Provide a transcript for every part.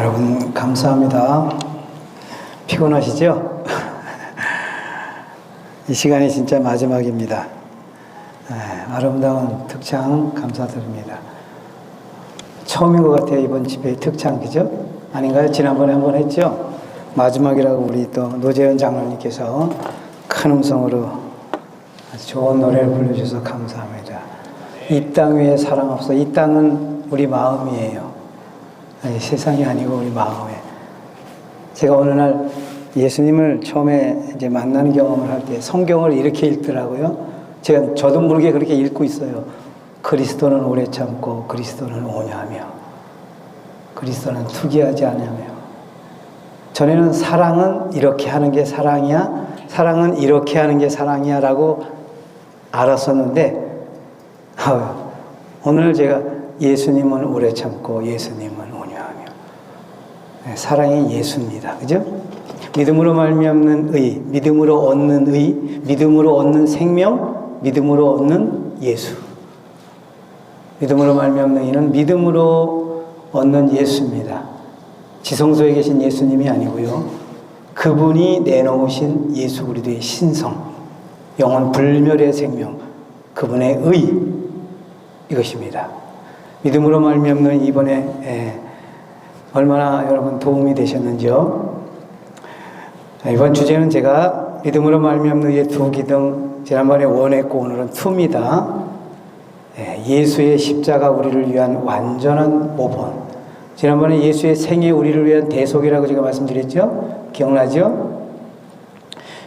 여러분 감사합니다. 피곤하시죠? 이 시간이 진짜 마지막입니다. 아름다운 특창 감사드립니다. 처음인 것 같아요. 이번 집회 특창, 그죠? 아닌가요? 지난번에 한번 했죠? 마지막이라고 우리 또 노재현 장로님께서 큰 음성으로 아주 좋은 노래를 불러주셔서 감사합니다. 이 땅 위에 사랑 없어. 이 땅은 우리 마음이에요. 아니, 세상이 아니고 우리 마음에. 제가 어느 날 예수님을 처음에 이제 만나는 경험을 할 때 성경을 이렇게 읽더라고요. 저도 모르게 그렇게 읽고 있어요. 그리스도는 오래 참고 그리스도는 오냐며 그리스도는 투기하지 않으며. 전에는 사랑은 이렇게 하는 게 사랑이야, 사랑은 이렇게 하는 게 사랑이야 라고 알았었는데 오늘 제가 예수님은 오래 참고 예수님은 온유하며. 사랑이 예수입니다. 그죠? 믿음으로 말미암는 의, 믿음으로 얻는 의, 믿음으로 얻는 생명, 믿음으로 얻는 예수. 믿음으로 말미암는 의는 믿음으로 얻는 예수입니다. 지성소에 계신 예수님이 아니고요. 그분이 내놓으신 예수 그리스도의 신성, 영원 불멸의 생명, 그분의 의, 이것입니다. 믿음으로 말미암는 이번에 얼마나 여러분 도움이 되셨는지요? 이번 주제는 제가 믿음으로 말미암는 의의 두 기둥, 지난번에 1 했고 오늘은 2입니다. 예수의 십자가 우리를 위한 완전한 모본. 지난번에 예수의 생애 우리를 위한 대속이라고 제가 말씀드렸죠? 기억나죠?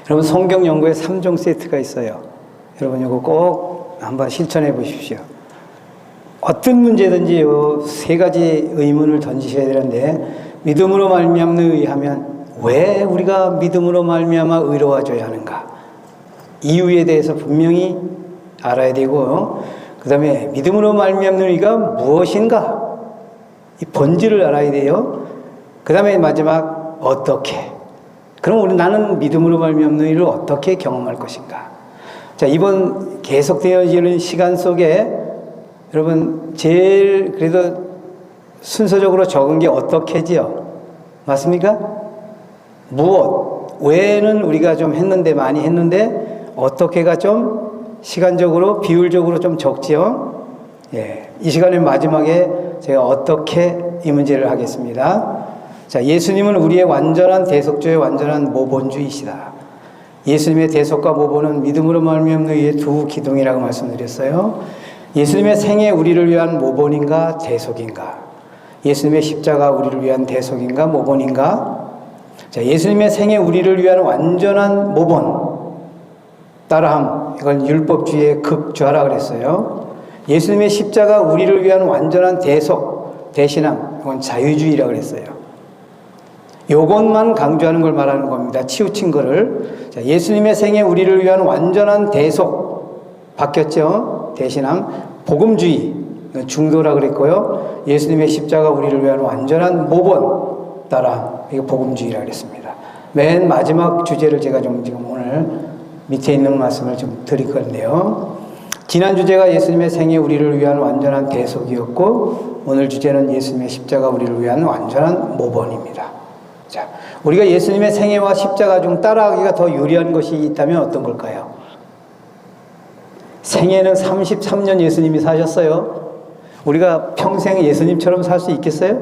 여러분 성경 연구에 3종 세트가 있어요. 여러분 이거 꼭 한번 실천해 보십시오. 어떤 문제든지 이 3가지 의문을 던지셔야 되는데, 믿음으로 말미암는 의 하면 왜 우리가 믿음으로 말미암아 의로워져야 하는가? 이유에 대해서 분명히 알아야 되고, 그 다음에 믿음으로 말미암는 의가 무엇인가? 이 본질을 알아야 돼요. 그 다음에 마지막 어떻게? 그럼 나는 믿음으로 말미암는 의를 어떻게 경험할 것인가? 자, 이번 계속되어지는 시간 속에 여러분 제일 그래도 순서적으로 적은 게 어떻게지요? 맞습니까? 무엇? 왜는 우리가 좀 했는데, 많이 했는데 어떻게가 좀 시간적으로 비율적으로 좀 적지요? 이 시간의 마지막에 제가 어떻게 이 문제를 하겠습니다. 자, 예수님은 우리의 완전한 대속주의 완전한 모본주이시다. 예수님의 대속과 모본은 믿음으로 말미암는 의의 두 기둥이라고 말씀드렸어요. 예수님의 생애 우리를 위한 모본인가 대속인가? 예수님의 십자가 우리를 위한 대속인가 모본인가? 자, 예수님의 생애 우리를 위한 완전한 모본, 따라함, 이걸 율법주의의 극좌라 그랬어요. 예수님의 십자가 우리를 위한 완전한 대속, 대신함, 이건 자유주의라고 그랬어요. 요것만 강조하는 걸 말하는 겁니다. 치우친 거를. 자, 예수님의 생애 우리를 위한 완전한 대속, 바뀌었죠? 대신함, 복음주의, 중도라 그랬고요. 예수님의 십자가 우리를 위한 완전한 모본, 따라, 이거 복음주의라 그랬습니다. 맨 마지막 주제를 제가 지금 오늘 밑에 있는 말씀을 좀 드릴 건데요. 지난 주제가 예수님의 생애 우리를 위한 완전한 대속이었고, 오늘 주제는 예수님의 십자가 우리를 위한 완전한 모본입니다. 자, 우리가 예수님의 생애와 십자가 중 따라하기가 더 유리한 것이 있다면 어떤 걸까요? 생애는 33년 예수님이 사셨어요. 우리가 평생 예수님처럼 살 수 있겠어요?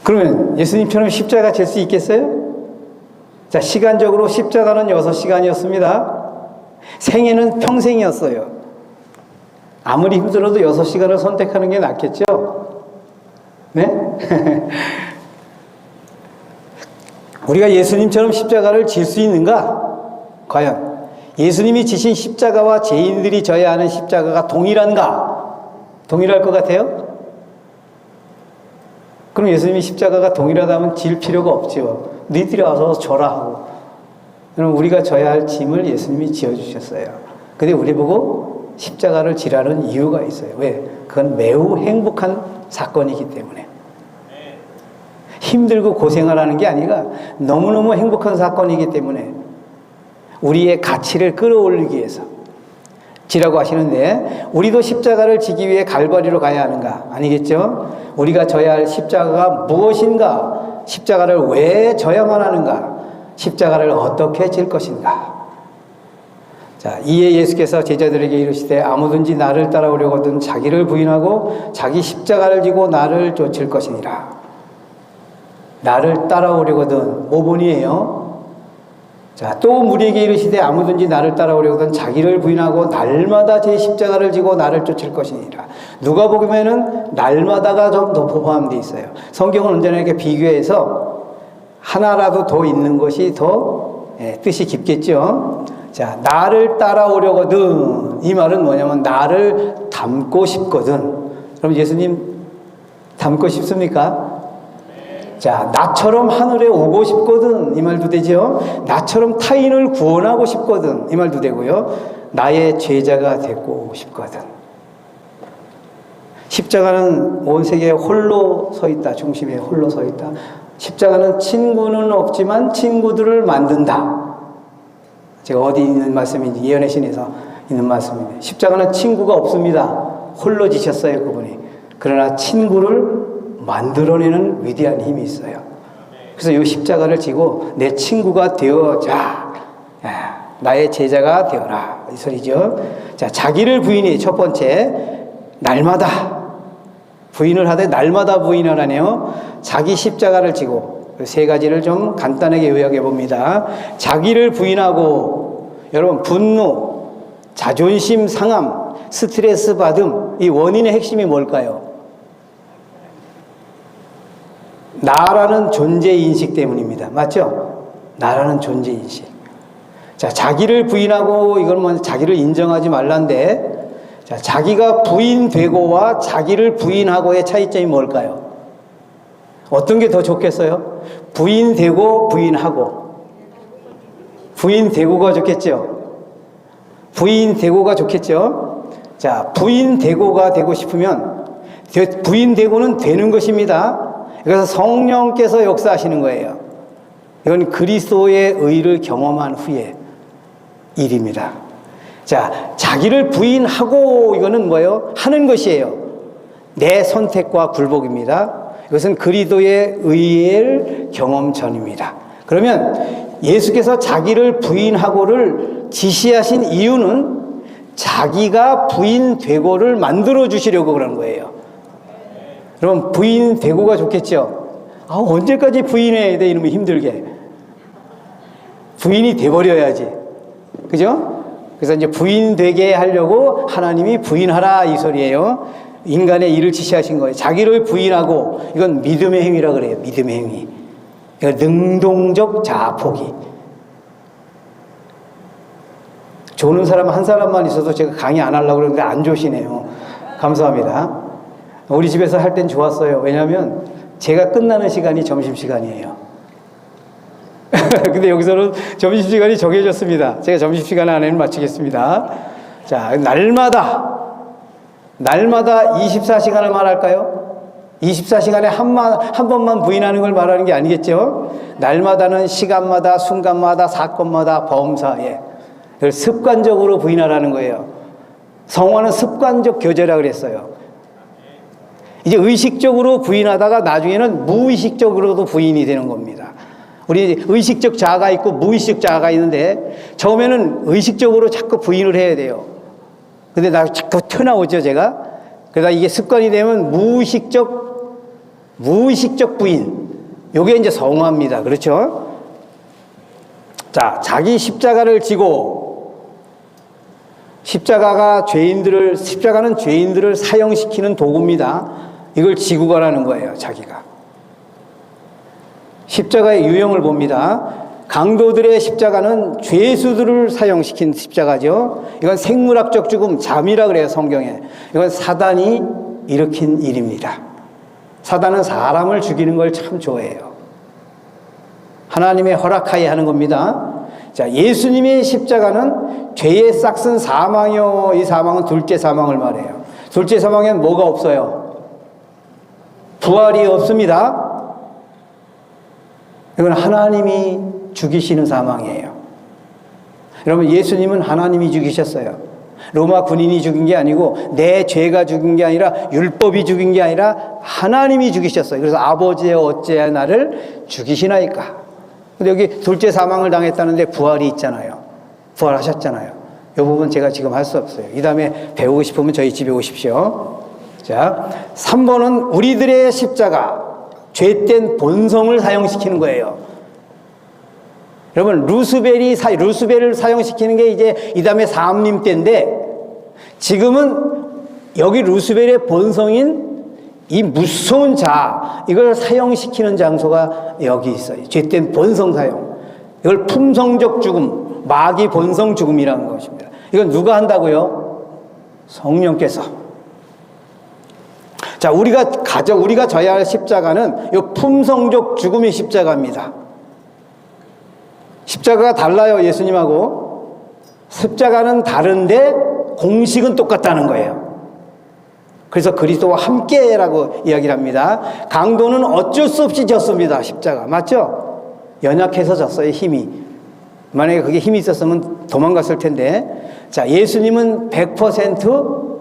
그러면 예수님처럼 십자가 질 수 있겠어요? 자, 시간적으로 십자가는 6시간이었습니다. 생애는 평생이었어요. 아무리 힘들어도 6시간을 선택하는 게 낫겠죠? 네? 우리가 예수님처럼 십자가를 질 수 있는가? 과연 예수님이 지신 십자가와 죄인들이 져야 하는 십자가가 동일한가? 동일할 것 같아요? 그럼 예수님이 십자가가 동일하다면 질 필요가 없죠. 너희들이 와서 져라 하고. 그럼 우리가 져야 할 짐을 예수님이 지어주셨어요. 근데 우리 보고 십자가를 지라는 이유가 있어요. 왜? 그건 매우 행복한 사건이기 때문에. 힘들고 고생하라는 게 아니라 너무너무 행복한 사건이기 때문에 우리의 가치를 끌어올리기 위해서, 지라고 하시는데 우리도 십자가를 지기 위해 갈바리로 가야 하는가? 아니겠죠? 우리가 져야 할 십자가가 무엇인가? 십자가를 왜 져야만 하는가? 십자가를 어떻게 질 것인가? 자, 이에 예수께서 제자들에게 이르시되 아무든지 나를 따라오려거든 자기를 부인하고 자기 십자가를 지고 나를 쫓을 것이니라. 나를 따라오려거든 5번이에요. 자, 또 우리에게 이르시되 아무든지 나를 따라오려거든 자기를 부인하고 날마다 제 십자가를 지고 나를 쫓을 것이니라. 누가복음에는 날마다가 좀 더 포함되어 있어요. 성경은 언제나 이렇게 비교해서 하나라도 더 있는 것이 더 뜻이 깊겠죠. 자, 나를 따라오려거든 이 말은 뭐냐면 나를 닮고 싶거든. 그럼 예수님 닮고 싶습니까? 자, 나처럼 하늘에 오고 싶거든 이 말도 되죠. 나처럼 타인을 구원하고 싶거든 이 말도 되고요. 나의 제자가 되고 싶거든. 십자가는 온 세계에 홀로 서 있다. 중심에 홀로 서 있다. 십자가는 친구는 없지만 친구들을 만든다. 제가 어디 있는 말씀인지 예언의 신에서 있는 말씀인데 십자가는 친구가 없습니다. 홀로 지셨어요 그분이. 그러나 친구를 만들어내는 위대한 힘이 있어요. 그래서 이 십자가를 지고 내 친구가 되어자, 나의 제자가 되어라 이 소리죠. 자, 자기를 부인이 첫 번째 날마다 부인을 하되 날마다 부인하라네요. 자기 십자가를 지고 세 가지를 좀 간단하게 요약해 봅니다. 자기를 부인하고 여러분 분노, 자존심 상함, 스트레스 받음 이 원인의 핵심이 뭘까요? 나라는 존재인식 때문입니다. 맞죠? 나라는 존재인식. 자, 자기를 부인하고 이건 뭐 자기를 인정하지 말란데 자, 자기가 부인되고와 자기를 부인하고의 차이점이 뭘까요? 어떤 게 더 좋겠어요? 부인되고 부인하고. 부인되고가 좋겠죠? 부인되고가 좋겠죠? 자, 부인되고가 되고 싶으면 부인되고는 되는 것입니다. 그래서 성령께서 역사하시는 거예요. 이건 그리스도의 의를 경험한 후에 일입니다. 자, 자기를 부인하고 이거는 뭐예요? 하는 것이에요. 내 선택과 굴복입니다. 이것은 그리스도의 의의 경험 전입니다. 그러면 예수께서 자기를 부인하고를 지시하신 이유는 자기가 부인되고를 만들어 주시려고 그런 거예요. 그럼 부인되고가 좋겠죠? 아, 언제까지 부인해야 돼? 이러면 힘들게. 부인이 돼버려야지. 그죠? 그래서 이제 부인되게 하려고 하나님이 부인하라 이 소리예요. 인간의 일을 지시하신 거예요. 자기를 부인하고 이건 믿음의 행위라 그래요. 믿음의 행위. 그러니까 능동적 자아포기. 조는 사람 한 사람만 있어도 제가 강의 안 하려고 그러는데 안 조시네요. 감사합니다. 우리 집에서 할 땐 좋았어요. 왜냐하면 제가 끝나는 시간이 점심시간이에요. 근데 여기서는 점심시간이 정해졌습니다. 제가 점심시간 안에는 마치겠습니다. 자, 날마다 24시간을 말할까요? 24시간에 한 번만 부인하는 걸 말하는 게 아니겠죠? 날마다는 시간마다, 순간마다, 사건마다, 범사에 습관적으로 부인하라는 거예요. 성화는 습관적 교제라 그랬어요. 이제 의식적으로 부인하다가 나중에는 무의식적으로도 부인이 되는 겁니다. 우리 의식적 자아가 있고 무의식적 자아가 있는데 처음에는 의식적으로 자꾸 부인을 해야 돼요. 근데 나 자꾸 튀어나오죠, 제가. 그러다 이게 습관이 되면 무의식적 부인. 요게 이제 성화입니다. 그렇죠? 자, 자기 십자가를 지고 십자가는 죄인들을 사형시키는 도구입니다. 이걸 지고 가라는 거예요, 자기가. 십자가의 유형을 봅니다. 강도들의 십자가는 죄수들을 사형시킨 십자가죠. 이건 생물학적 죽음, 잠이라 그래요, 성경에. 이건 사단이 일으킨 일입니다. 사단은 사람을 죽이는 걸 참 좋아해요. 하나님의 허락하에 하는 겁니다. 자, 예수님의 십자가는 죄의 싹슨 사망이요. 이 사망은 둘째 사망을 말해요. 둘째 사망엔 뭐가 없어요? 부활이 없습니다. 이건 하나님이 죽이시는 사망이에요. 여러분, 예수님은 하나님이 죽이셨어요. 로마 군인이 죽인 게 아니고 내 죄가 죽인 게 아니라 율법이 죽인 게 아니라 하나님이 죽이셨어요. 그래서 아버지여 어찌하여 나를 죽이시나이까. 근데 여기 둘째 사망을 당했다는데 부활이 있잖아요. 부활하셨잖아요. 이 부분 제가 지금 할 수 없어요. 이 다음에 배우고 싶으면 저희 집에 오십시오. 자, 3번은 우리들의 십자가, 죄된 본성을 사용시키는 거예요. 여러분, 루스벨을 사용시키는 게 이제 이 다음에 사함님 때인데, 지금은 여기 루스벨의 본성인 이 무서운 자, 이걸 사용시키는 장소가 여기 있어요. 죄된 본성 사용. 이걸 품성적 죽음, 마귀 본성 죽음이라는 것입니다. 이건 누가 한다고요? 성령께서. 자, 우리가 져야 할 십자가는 이 품성적 죽음의 십자가입니다. 십자가가 달라요, 예수님하고. 십자가는 다른데 공식은 똑같다는 거예요. 그래서 그리스도와 함께라고 이야기를 합니다. 강도는 어쩔 수 없이 졌습니다, 십자가. 맞죠? 연약해서 졌어요, 힘이. 만약에 그게 힘이 있었으면 도망갔을 텐데. 자, 예수님은 100%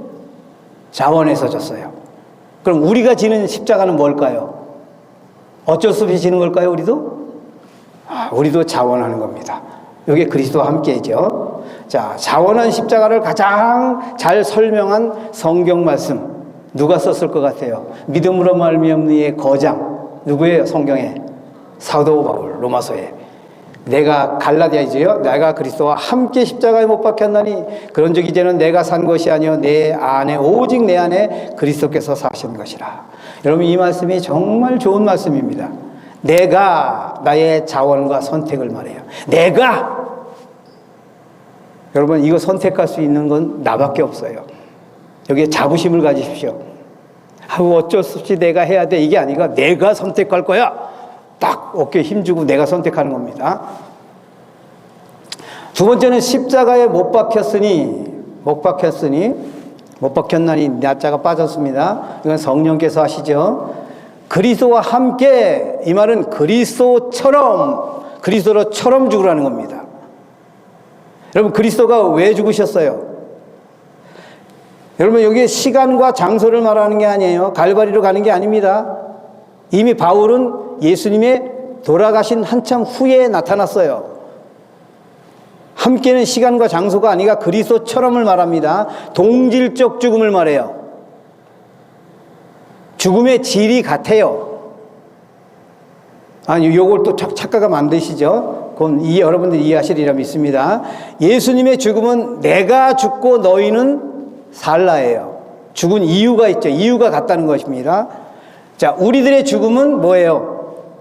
자원해서 졌어요. 그럼 우리가 지는 십자가는 뭘까요? 어쩔 수 없이 지는 걸까요, 우리도? 우리도 자원하는 겁니다. 이게 그리스도와 함께죠. 자, 자원한 십자가를 가장 잘 설명한 성경 말씀 누가 썼을 것 같아요? 믿음으로 말미암는 이의 거장 누구예요? 성경에 사도 바울 로마서에 내가 갈라디아이지요. 내가 그리스도와 함께 십자가에 못 박혔나니 그런즉 이제는 내가 산 것이 아니요 내 안에 오직 내 안에 그리스도께서 사신 것이라. 여러분, 이 말씀이 정말 좋은 말씀입니다. 내가 나의 자원과 선택을 말해요. 내가 여러분, 이거 선택할 수 있는 건 나밖에 없어요. 여기에 자부심을 가지십시오. 어쩔 수 없이 내가 해야 돼, 이게 아니라 내가 선택할 거야. 딱 어깨에 힘주고 내가 선택하는 겁니다. 두 번째는 십자가에 못 박혔나니 나자가 빠졌습니다. 이건 성령께서 하시죠. 그리스도와 함께, 이 말은 그리스도로처럼 죽으라는 겁니다. 여러분, 그리스도가 왜 죽으셨어요? 여러분, 여기에 시간과 장소를 말하는 게 아니에요. 갈바리로 가는 게 아닙니다. 이미 바울은 예수님의 돌아가신 한참 후에 나타났어요. 함께는 시간과 장소가 아니라 그리스도처럼을 말합니다. 동질적 죽음을 말해요. 죽음의 질이 같아요. 아니, 요걸 또 착각하면 만드시죠? 그건 여러분들이 이해하시리라 믿습니다. 예수님의 죽음은 내가 죽고 너희는 살라예요. 죽은 이유가 있죠. 이유가 같다는 것입니다. 자, 우리들의 죽음은 뭐예요?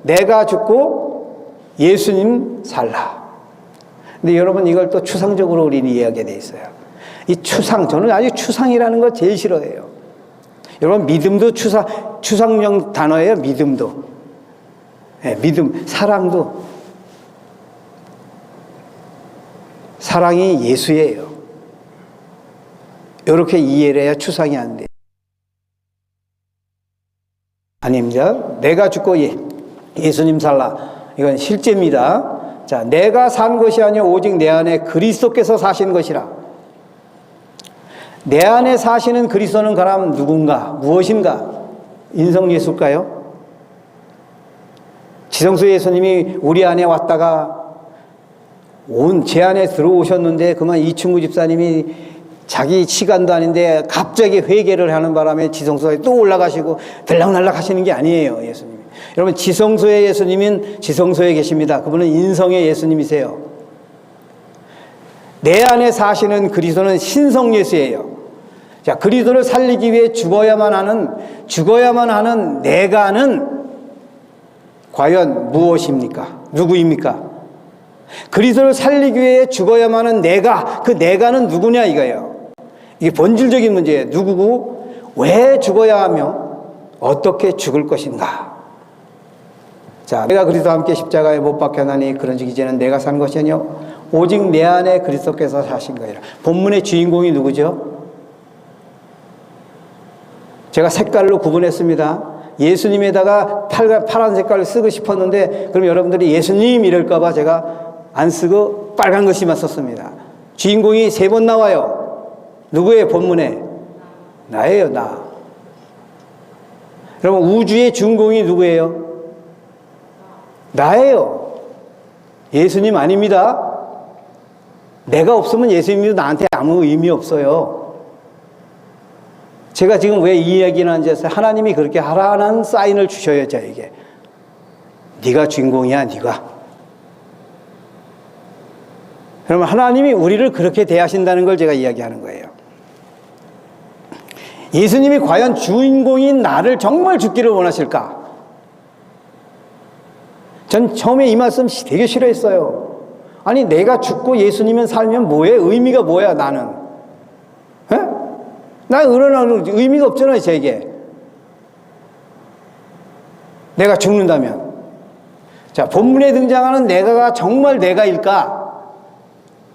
내가 죽고 예수님 살라. 근데 여러분, 이걸 또 추상적으로 우리는 이해하게 돼 있어요. 이 추상, 저는 아주 추상이라는 걸 제일 싫어해요. 여러분, 믿음도 추상형 단어예요. 믿음도. 네, 믿음, 사랑도. 사랑이 예수예요. 이렇게 이해를 해야 추상이 안 돼요. 아닙니다. 내가 죽고 예수님 살라. 이건 실제입니다. 자, 내가 산 것이 아니요 오직 내 안에 그리스도께서 사신 것이라. 내 안에 사시는 그리스도는 그럼 누군가? 무엇인가? 인성 예수일까요? 지성소 예수님이 우리 안에 왔다가 제 안에 들어오셨는데 그만 이충구 집사님이 자기 시간도 아닌데 갑자기 회개를 하는 바람에 지성소에 또 올라가시고 들락날락 하시는 게 아니에요, 예수님이. 여러분, 지성소의 예수님은 지성소에 계십니다. 그분은 인성의 예수님이세요. 내 안에 사시는 그리스도는 신성 예수예요. 자, 그리스도를 살리기 위해 죽어야만 하는 내가는 과연 무엇입니까? 누구입니까? 그리스도를 살리기 위해 죽어야만 하는 내가, 그 내가는 누구냐 이거예요. 이게 본질적인 문제예요. 누구고, 왜 죽어야 하며, 어떻게 죽을 것인가. 자, 내가 그리스도와 함께 십자가에 못 박혀나니 그런즉 이제는 내가 산 것이 아니요 오직 내 안에 그리스도께서 사신 거니라. 본문의 주인공이 누구죠? 제가 색깔로 구분했습니다. 예수님에다가 파란 색깔을 쓰고 싶었는데 그럼 여러분들이 예수님 이럴까 봐 제가 안 쓰고 빨간 글씨만 썼습니다. 주인공이 3번 나와요. 누구의 본문에? 나예요, 나. 여러분, 우주의 준공이 누구예요? 나예요. 예수님 아닙니다. 내가 없으면 예수님도 나한테 아무 의미 없어요. 제가 지금 왜 이 이야기를 하는지 아세요? 하나님이 그렇게 하라는 사인을 주셔요, 저에게. 네가 주인공이야, 네가. 그러면 하나님이 우리를 그렇게 대하신다는 걸 제가 이야기하는 거예요. 예수님이 과연 주인공인 나를 정말 죽기를 원하실까? 전 처음에 이 말씀 되게 싫어했어요. 아니, 내가 죽고 예수님은 살면 뭐해? 의미가 뭐야, 나는? 에? 나 의론하는 의미가 없잖아요, 제게. 내가 죽는다면. 자, 본문에 등장하는 내가가 정말 내가일까?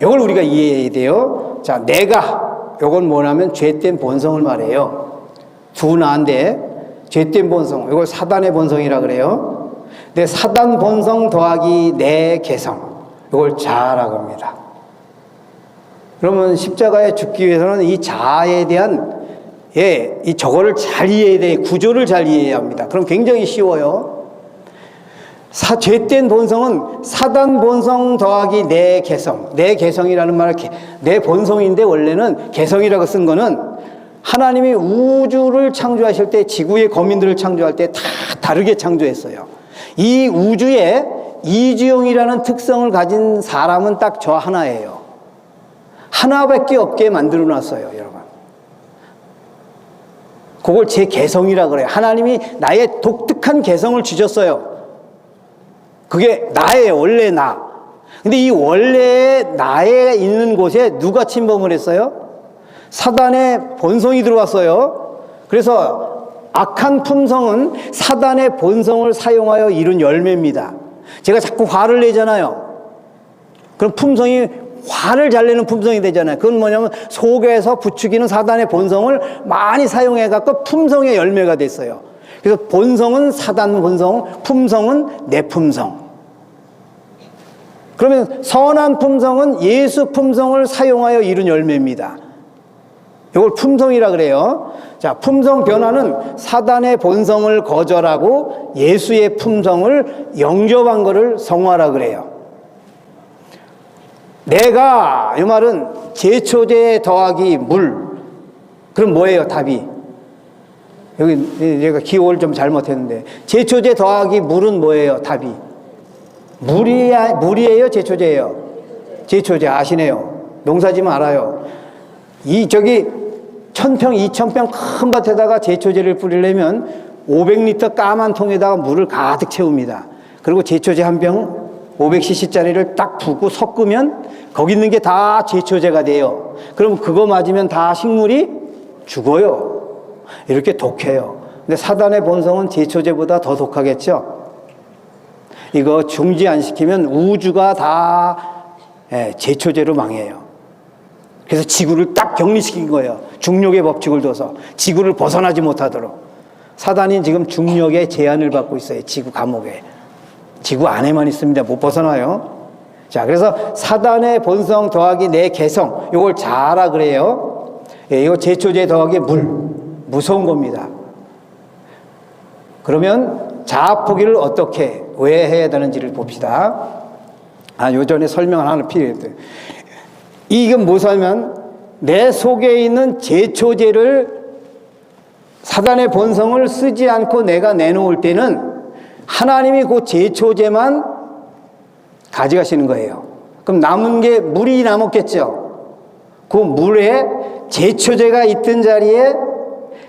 이걸 우리가 이해해야 돼요. 자, 내가, 이건 뭐냐면 죄된 본성을 말해요. 두 나인데, 죄된 본성, 이걸 사단의 본성이라 그래요. 근데 사단 본성 더하기 내 개성, 이걸 자아라고 합니다. 그러면 십자가에 죽기 위해서는 이 자아에 대한 이 저거를 잘 이해해야 돼. 구조를 잘 이해해야 합니다. 그럼 굉장히 쉬워요. 죄된 본성은 사단 본성 더하기 내 개성. 내 개성이라는 말을 내 본성인데 원래는 개성이라고 쓴 거는 하나님이 우주를 창조하실 때 지구의 거민들을 창조할 때 다 다르게 창조했어요. 이 우주에 이주영이라는 특성을 가진 사람은 딱 저 하나예요. 하나밖에 없게 만들어 놨어요, 여러분. 그걸 제 개성이라 그래요. 하나님이 나의 독특한 개성을 주셨어요. 그게 나예요, 원래 나. 근데 이 원래 나에 있는 곳에 누가 침범을 했어요? 사단의 본성이 들어왔어요. 그래서 악한 품성은 사단의 본성을 사용하여 이룬 열매입니다. 제가 자꾸 화를 내잖아요. 그럼 품성이 화를 잘 내는 품성이 되잖아요. 그건 뭐냐면 속에서 부추기는 사단의 본성을 많이 사용해갖고 품성의 열매가 됐어요. 그래서 본성은 사단 본성, 품성은 내 품성. 그러면 선한 품성은 예수 품성을 사용하여 이룬 열매입니다. 이걸 품성이라 그래요. 자, 품성 변화는 사단의 본성을 거절하고 예수의 품성을 영접한 것을 성화라 그래요. 내가, 이 말은 제초제 더하기 물. 그럼 뭐예요, 답이? 여기 제가 기호를 좀 잘못했는데. 제초제 더하기 물은 뭐예요, 답이? 물이에요, 제초제예요? 제초제 아시네요. 농사지면 알아요. 저기 1000평, 2000평 큰 밭에다가 제초제를 뿌리려면 500리터 까만 통에다가 물을 가득 채웁니다. 그리고 제초제 한 병 500cc짜리를 딱 붓고 섞으면 거기 있는 게 다 제초제가 돼요. 그럼 그거 맞으면 다 식물이 죽어요. 이렇게 독해요. 근데 사단의 본성은 제초제보다 더 독하겠죠? 이거 중지 안 시키면 우주가 다 제초제로 망해요. 그래서 지구를 딱 격리시킨 거예요. 중력의 법칙을 둬서 지구를 벗어나지 못하도록. 사단이 지금 중력의 제한을 받고 있어요. 지구 감옥에. 지구 안에만 있습니다. 못 벗어나요. 자, 그래서 사단의 본성 더하기 내 개성, 이걸 자아라 그래요. 이거 제초제 더하기 물, 무서운 겁니다. 그러면 자아 포기를 어떻게, 왜 해야 되는지를 봅시다. 요전에 설명을 하나 필요했어요. 이건 무엇이냐면 내 속에 있는 제초제를 사단의 본성을 쓰지 않고 내가 내놓을 때는 하나님이 그 제초제만 가져가시는 거예요. 그럼 남은 게 물이 남았겠죠. 그 물에 제초제가 있던 자리에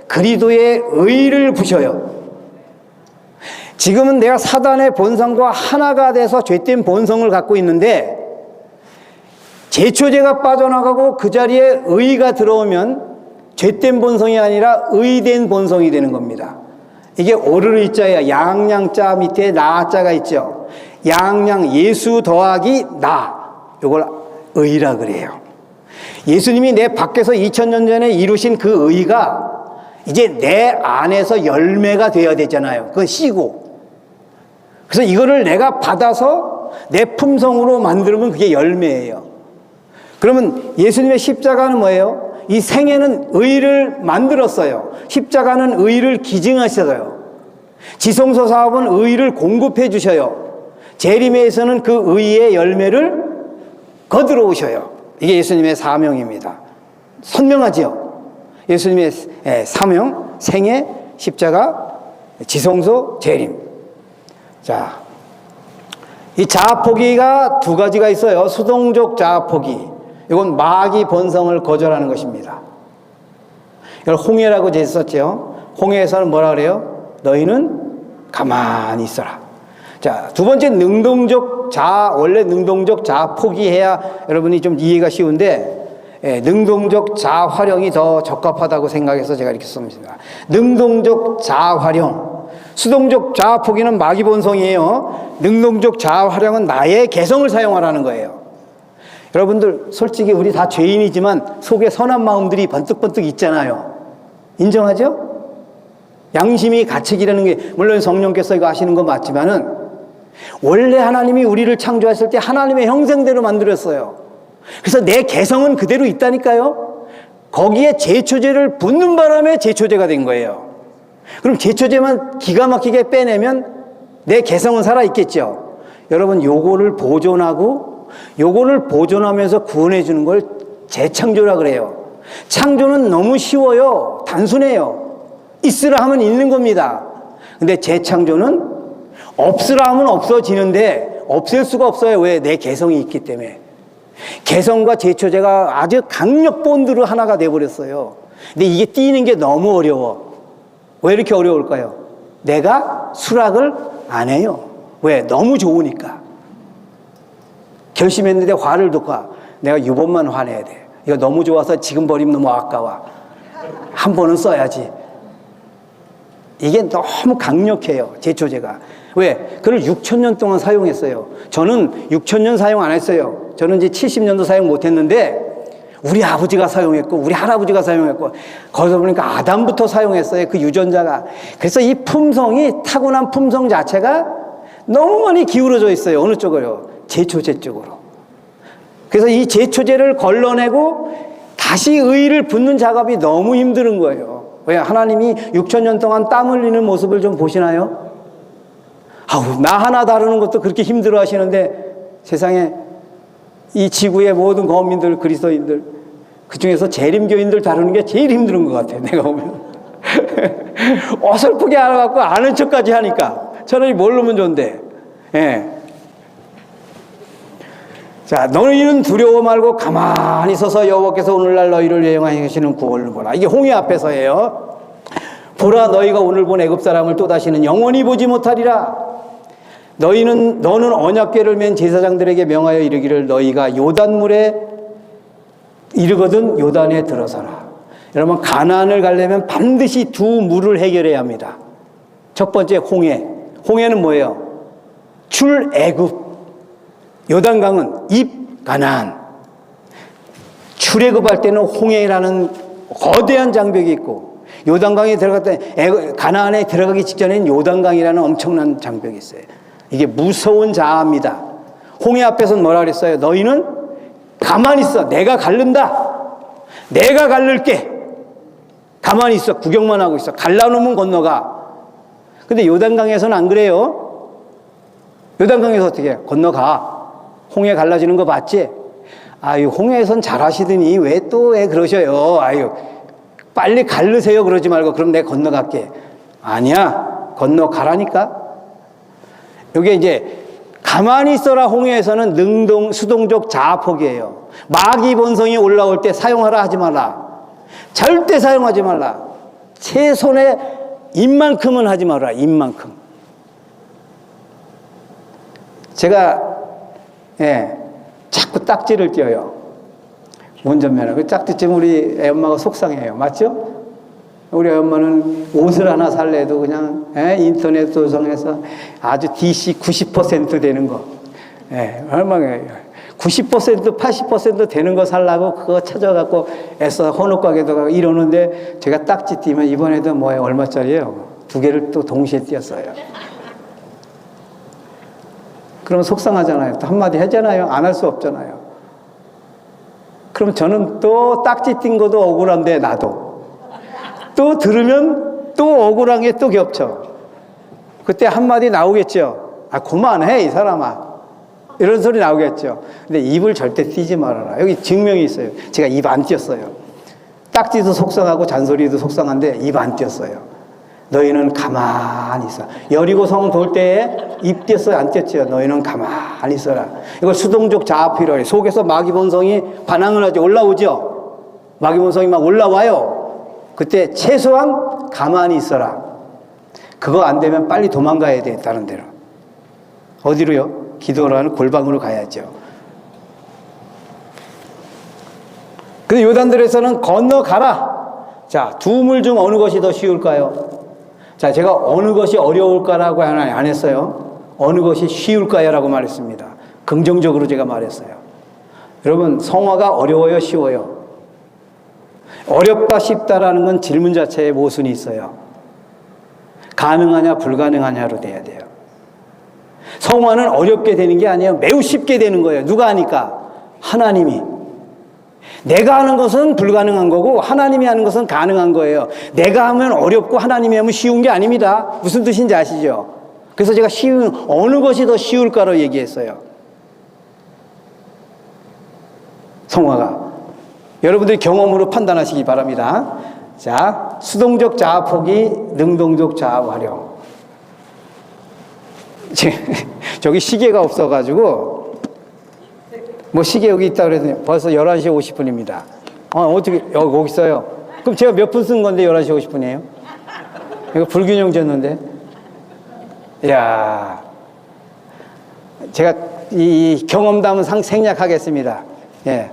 그리스도의 의를 부셔요. 지금은 내가 사단의 본성과 하나가 돼서 죄된 본성을 갖고 있는데 제초제가 빠져나가고 그 자리에 의가 들어오면 죄된 본성이 아니라 의된 본성이 되는 겁니다. 이게 오르르 자예요. 양양자 밑에 나자가 있죠. 양양 예수 더하기 나. 이걸 의라 그래요. 예수님이 내 밖에서 2000년 전에 이루신 그 의가 이제 내 안에서 열매가 되어야 되잖아요. 그건 씨고. 그래서 이거를 내가 받아서 내 품성으로 만들면 그게 열매예요. 그러면 예수님의 십자가는 뭐예요? 이 생애는 의를 만들었어요. 십자가는 의를 기증하셔요. 지성소 사업은 의를 공급해 주셔요. 재림에서는 그 의의 열매를 거두러 오셔요. 이게 예수님의 사명입니다. 선명하지요? 예수님의 사명, 생애, 십자가, 지성소, 재림. 자, 이 자아포기가 두 가지가 있어요. 수동적 자아포기. 이건 마귀 본성을 거절하는 것입니다. 이걸 홍해라고 썼죠. 홍해에서는 뭐라 그래요? 너희는 가만히 있어라. 자, 두 번째 능동적 자아, 원래 능동적 자아 포기해야 여러분이 좀 이해가 쉬운데, 능동적 자아 활용이 더 적합하다고 생각해서 제가 이렇게 씁니다. 능동적 자아 활용. 수동적 자아 포기는 마귀 본성이에요. 능동적 자아 활용은 나의 개성을 사용하라는 거예요. 여러분들, 솔직히 우리 다 죄인이지만 속에 선한 마음들이 번뜩번뜩 있잖아요. 인정하죠? 양심이 가책이라는 게, 물론 성령께서 이거 하시는 거 맞지만은, 원래 하나님이 우리를 창조하실 때 하나님의 형상대로 만들었어요. 그래서 내 개성은 그대로 있다니까요. 거기에 제초제를 붓는 바람에 제초제가 된 거예요. 그럼 제초제만 기가 막히게 빼내면 내 개성은 살아있겠죠. 여러분, 요거를 보존하고 요거를 보존하면서 구원해 주는 걸 재창조라 그래요. 창조는 너무 쉬워요. 단순해요. 있으라 하면 있는 겁니다. 근데 재창조는 없으라 하면 없어지는데 없앨 수가 없어요. 왜? 내 개성이 있기 때문에. 개성과 제초제가 아주 강력 본드로 하나가 돼버렸어요. 근데 이게 띄는 게 너무 어려워. 왜 이렇게 어려울까요? 내가 수락을 안 해요. 왜? 너무 좋으니까. 결심했는데 화를 돋아. 내가 이번만 화내야 돼. 이거 너무 좋아서 지금 버리면 너무 아까워. 한 번은 써야지. 이게 너무 강력해요. 제초제가. 왜? 그걸 6,000년 동안 사용했어요. 저는 6,000년 사용 안 했어요. 저는 이제 70년도 사용 못 했는데 우리 아버지가 사용했고 우리 할아버지가 사용했고 거기서 보니까 아담부터 사용했어요. 그 유전자가. 그래서 이 품성이, 타고난 품성 자체가 너무 많이 기울어져 있어요. 어느 쪽으로? 제초제 쪽으로. 그래서 이 제초제를 걸러내고 다시 의를 붓는 작업이 너무 힘든 거예요. 왜? 하나님이 6,000년 동안 땀 흘리는 모습을 좀 보시나요? 아우, 나 하나 다루는 것도 그렇게 힘들어 하시는데 세상에 이 지구의 모든 거민들, 그리스도인들, 그 중에서 재림교인들 다루는 게 제일 힘든 것 같아요. 내가 보면. 어설프게 알아갖고 아는 척까지 하니까 차라리 모르면 좋은데. 예. 자, 너희는 두려워 말고 가만히 서서 여호와께서 오늘날 너희를 예정하시는 구원을 보라. 이게 홍해 앞에서예요. 보라, 너희가 오늘 본 애굽 사람을 또다시는 영원히 보지 못하리라. 너는 언약궤를 맨 제사장들에게 명하여 이르기를 너희가 요단물에 이르거든 요단에 들어서라. 여러분, 가나안을 가려면 반드시 두 물을 해결해야 합니다. 첫 번째 홍해. 홍해는 뭐예요? 출애굽. 요단강은 입 가나안. 출애굽할 때는 홍해라는 거대한 장벽이 있고 요단강에 들어갈 때 가나안에 들어가기 직전에는 요단강이라는 엄청난 장벽이 있어요. 이게 무서운 자아입니다. 홍해 앞에서는 뭐라 그랬어요? 너희는 가만히 있어. 내가 가른다. 내가 가를게. 가만히 있어. 구경만 하고 있어. 갈라놓으면 건너가. 근데 요단강에서는 안 그래요. 요단강에서 어떻게 해? 건너가. 홍해 갈라지는 거 봤지? 아유, 홍해에선 잘하시더니 왜 그러셔요? 아유, 빨리 갈르세요. 그러지 말고 그럼 내가 건너갈게. 아니야. 건너가라니까. 이게 이제 가만히 있어라 홍해에서는 수동적 자아포기예요. 마귀 본성이 올라올 때 사용하라 하지 말라. 절대 사용하지 말라. 최소한의 입만큼은 하지 말라. 입만큼. 제가 자꾸 딱지를 띄어요. 운전면허. 그 딱지쯤 우리 애 엄마가 속상해요. 맞죠? 우리 엄마는 옷을 하나 살래도 그냥 인터넷 도성에서 아주 DC 90% 되는 거, 얼마나 90% 80% 되는 거 살라고 그거 찾아갖고 애써 헌옷 가게도 가고 이러는데 제가 딱지 띄면 이번에도 뭐예요? 얼마짜리예요? 2개를 또 동시에 띄었어요. 그러면 속상하잖아요. 또 한마디 하잖아요. 안 할 수 없잖아요. 그럼 저는 또 딱지 띈 것도 억울한데 나도. 또 들으면 또 억울한 게 또 겹쳐. 그때 한마디 나오겠죠. 아, 그만해, 이 사람아. 이런 소리 나오겠죠. 근데 입을 절대 띄지 말아라. 여기 증명이 있어요. 제가 입 안 띄었어요. 딱지도 속상하고 잔소리도 속상한데 입 안 띄었어요. 너희는 가만히 있어. 여리고성 돌 때에 입 띄었어요? 안 띄었죠? 너희는 가만히 있어라. 이걸 수동적 자아표로 해. 속에서 마귀본성이 반항을 하죠. 올라오죠? 마귀본성이 막 올라와요. 그때 최소한 가만히 있어라. 그거 안 되면 빨리 도망가야 돼, 다른 데로. 어디로요? 기도라는 골방으로 가야죠. 근데 요단들에서는 건너가라. 자, 두 물 중 어느 것이 더 쉬울까요? 자, 제가 어느 것이 어려울까라고 안 했어요. 어느 것이 쉬울까요? 라고 말했습니다. 긍정적으로 제가 말했어요. 여러분, 성화가 어려워요? 쉬워요? 어렵다, 쉽다라는 건 질문 자체에 모순이 있어요. 가능하냐, 불가능하냐로 돼야 돼요. 성화는 어렵게 되는 게 아니에요. 매우 쉽게 되는 거예요. 누가 하니까? 하나님이. 내가 하는 것은 불가능한 거고 하나님이 하는 것은 가능한 거예요. 내가 하면 어렵고 하나님이 하면 쉬운 게 아닙니다. 무슨 뜻인지 아시죠? 그래서 제가 쉬운, 어느 것이 더 쉬울까로 얘기했어요. 성화가. 여러분들이 경험으로 판단하시기 바랍니다. 자, 수동적 자아 포기, 능동적 자아 활용. 저기 시계가 없어가지고 뭐 시계 여기 있다 그랬더니 벌써 11시 50분입니다. 어떻게 여기 있어요? 그럼 제가 몇 분 쓴 건데 11시 50분이에요? 이거 불균형 졌는데. 이야, 제가 이 경험담은 생략하겠습니다. 예.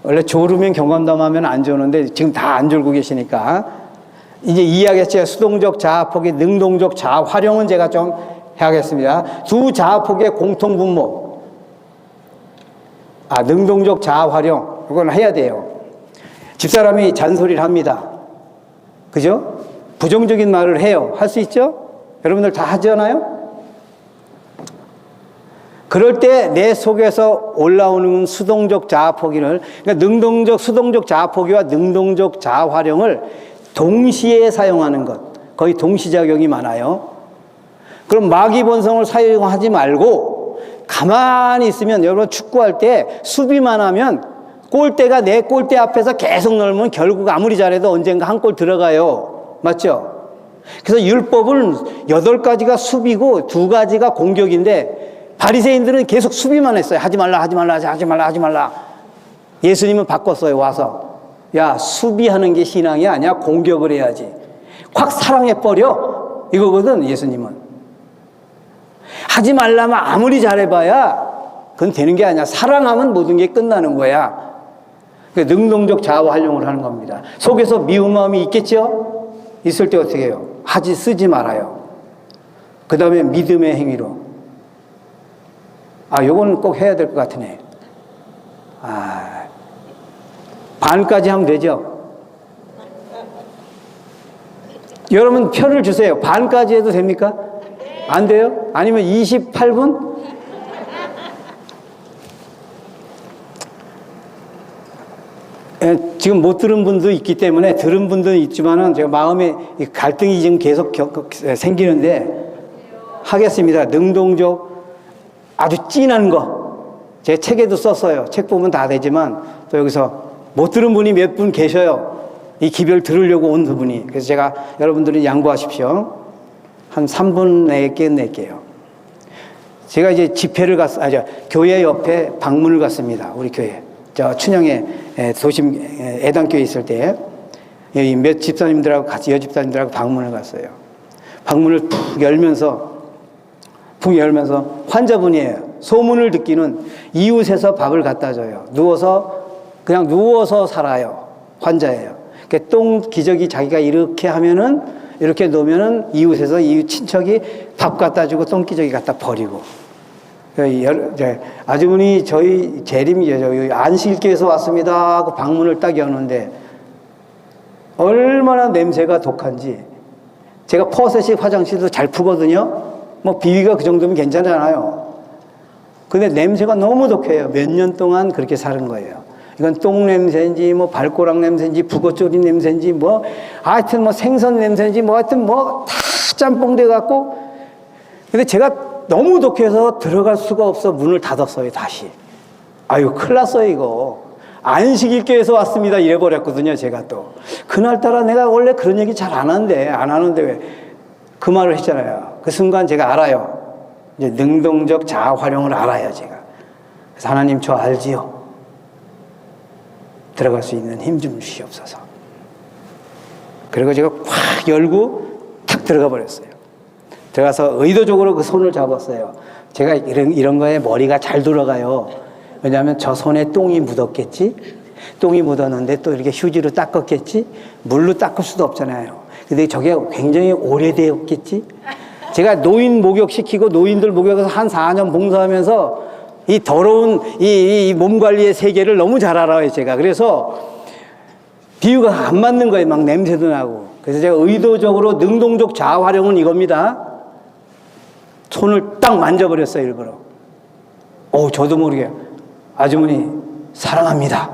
원래 졸으면 경험담하면 안 좋은데 지금 다 안 졸고 계시니까 이제 이해하겠죠. 수동적 자아 포기, 능동적 자아 활용은 제가 좀 해야겠습니다. 두 자아 포기의 공통 분모. 능동적 자아 활용. 그건 해야 돼요. 집사람이 잔소리를 합니다. 그죠? 부정적인 말을 해요. 할 수 있죠? 여러분들 다 하잖아요? 그럴 때 내 속에서 올라오는 수동적 자아 포기를, 그러니까 수동적 자아 포기와 능동적 자아 활용을 동시에 사용하는 것. 거의 동시작용이 많아요. 그럼 마귀 본성을 사용하지 말고 가만히 있으면, 여러분 축구할 때 수비만 하면 골대가 내 골대 앞에서 계속 넣으면 결국 아무리 잘해도 언젠가 한 골 들어가요. 맞죠? 그래서 율법은 8가지가 수비고 2가지가 공격인데 바리새인들은 계속 수비만 했어요. 하지 말라, 하지 말라, 하지 말라, 하지 말라. 예수님은 바꿨어요. 와서 야, 수비하는 게 신앙이 아니야. 공격을 해야지. 확 사랑해버려. 이거거든, 예수님은. 하지 말라면 아무리 잘해봐야 그건 되는 게 아니야. 사랑하면 모든 게 끝나는 거야. 그러니까 능동적 자아 활용을 하는 겁니다. 속에서 미운 마음이 있겠죠? 있을 때 어떻게 해요? 쓰지 말아요. 그 다음에 믿음의 행위로. 요거는 꼭 해야 될 것 같으네. 반까지 하면 되죠? 여러분 표를 주세요. 반까지 해도 됩니까? 안 돼요? 아니면 28분? 지금 못 들은 분도 있기 때문에 들은 분도 있지만은 제가 마음에 갈등이 지금 계속 생기는데 하겠습니다. 능동적 아주 진한 거. 제 책에도 썼어요. 책 보면 다 되지만 또 여기서 못 들은 분이 몇 분 계셔요. 이 기별 들으려고 온 분이. 그래서 제가 여러분들이 양보하십시오. 한 3분 내에 끝낼게요. 제가 이제 집회를 교회 옆에 방문을 갔습니다. 우리 교회. 저 춘영에 도심 애당교회 있을 때 여기 몇 집사님들하고 같이 여집사님들하고 방문을 갔어요. 방문을 푹 열면서 환자분이에요. 소문을 듣기는 이웃에서 밥을 갖다 줘요. 그냥 누워서 살아요. 환자예요. 그러니까 똥 기저귀 자기가 이렇게 하면은, 이렇게 놓으면은 이웃에서 이웃 친척이 밥 갖다 주고 똥 기저귀 갖다 버리고. 아주머니 저희 재림이죠. 안식교에서 왔습니다 하고 방문을 딱 여는데 얼마나 냄새가 독한지. 제가 퍼셋식 화장실도 잘 푸거든요. 뭐 비위가 그 정도면 괜찮잖아요. 근데 냄새가 너무 독해요. 몇 년 동안 그렇게 사는 거예요. 이건 똥 냄새인지, 뭐 발꼬락 냄새인지, 북어조리 냄새인지, 뭐, 하여튼 뭐 생선 냄새인지, 뭐 하여튼 뭐 다 짬뽕 돼갖고. 근데 제가 너무 독해서 들어갈 수가 없어 문을 닫았어요, 다시. 아유, 큰일 났어요, 이거. 안식일교에서 왔습니다. 이래버렸거든요, 제가 또. 그날따라 내가 원래 그런 얘기 잘 안 하는데 왜 그 말을 했잖아요. 그 순간 제가 알아요. 이제 능동적 자아 활용을 알아요, 제가. 그래서 하나님 저 알지요? 들어갈 수 있는 힘 좀 주시옵소서. 그리고 제가 확 열고 탁 들어가 버렸어요. 들어가서 의도적으로 그 손을 잡았어요. 제가 이런 거에 머리가 잘 돌아가요. 왜냐하면 저 손에 똥이 묻었겠지? 똥이 묻었는데 또 이렇게 휴지로 닦았겠지? 물로 닦을 수도 없잖아요. 근데 저게 굉장히 오래되었겠지? 제가 노인 목욕시키고 노인들 목욕해서 한 4년 봉사하면서 이 더러운 이 몸 관리의 세계를 너무 잘 알아요, 제가. 그래서 비유가 안 맞는 거예요. 막 냄새도 나고. 그래서 제가 의도적으로 능동적 자아 활용은 이겁니다. 손을 딱 만져버렸어요, 일부러. 저도 모르게. 아주머니, 사랑합니다.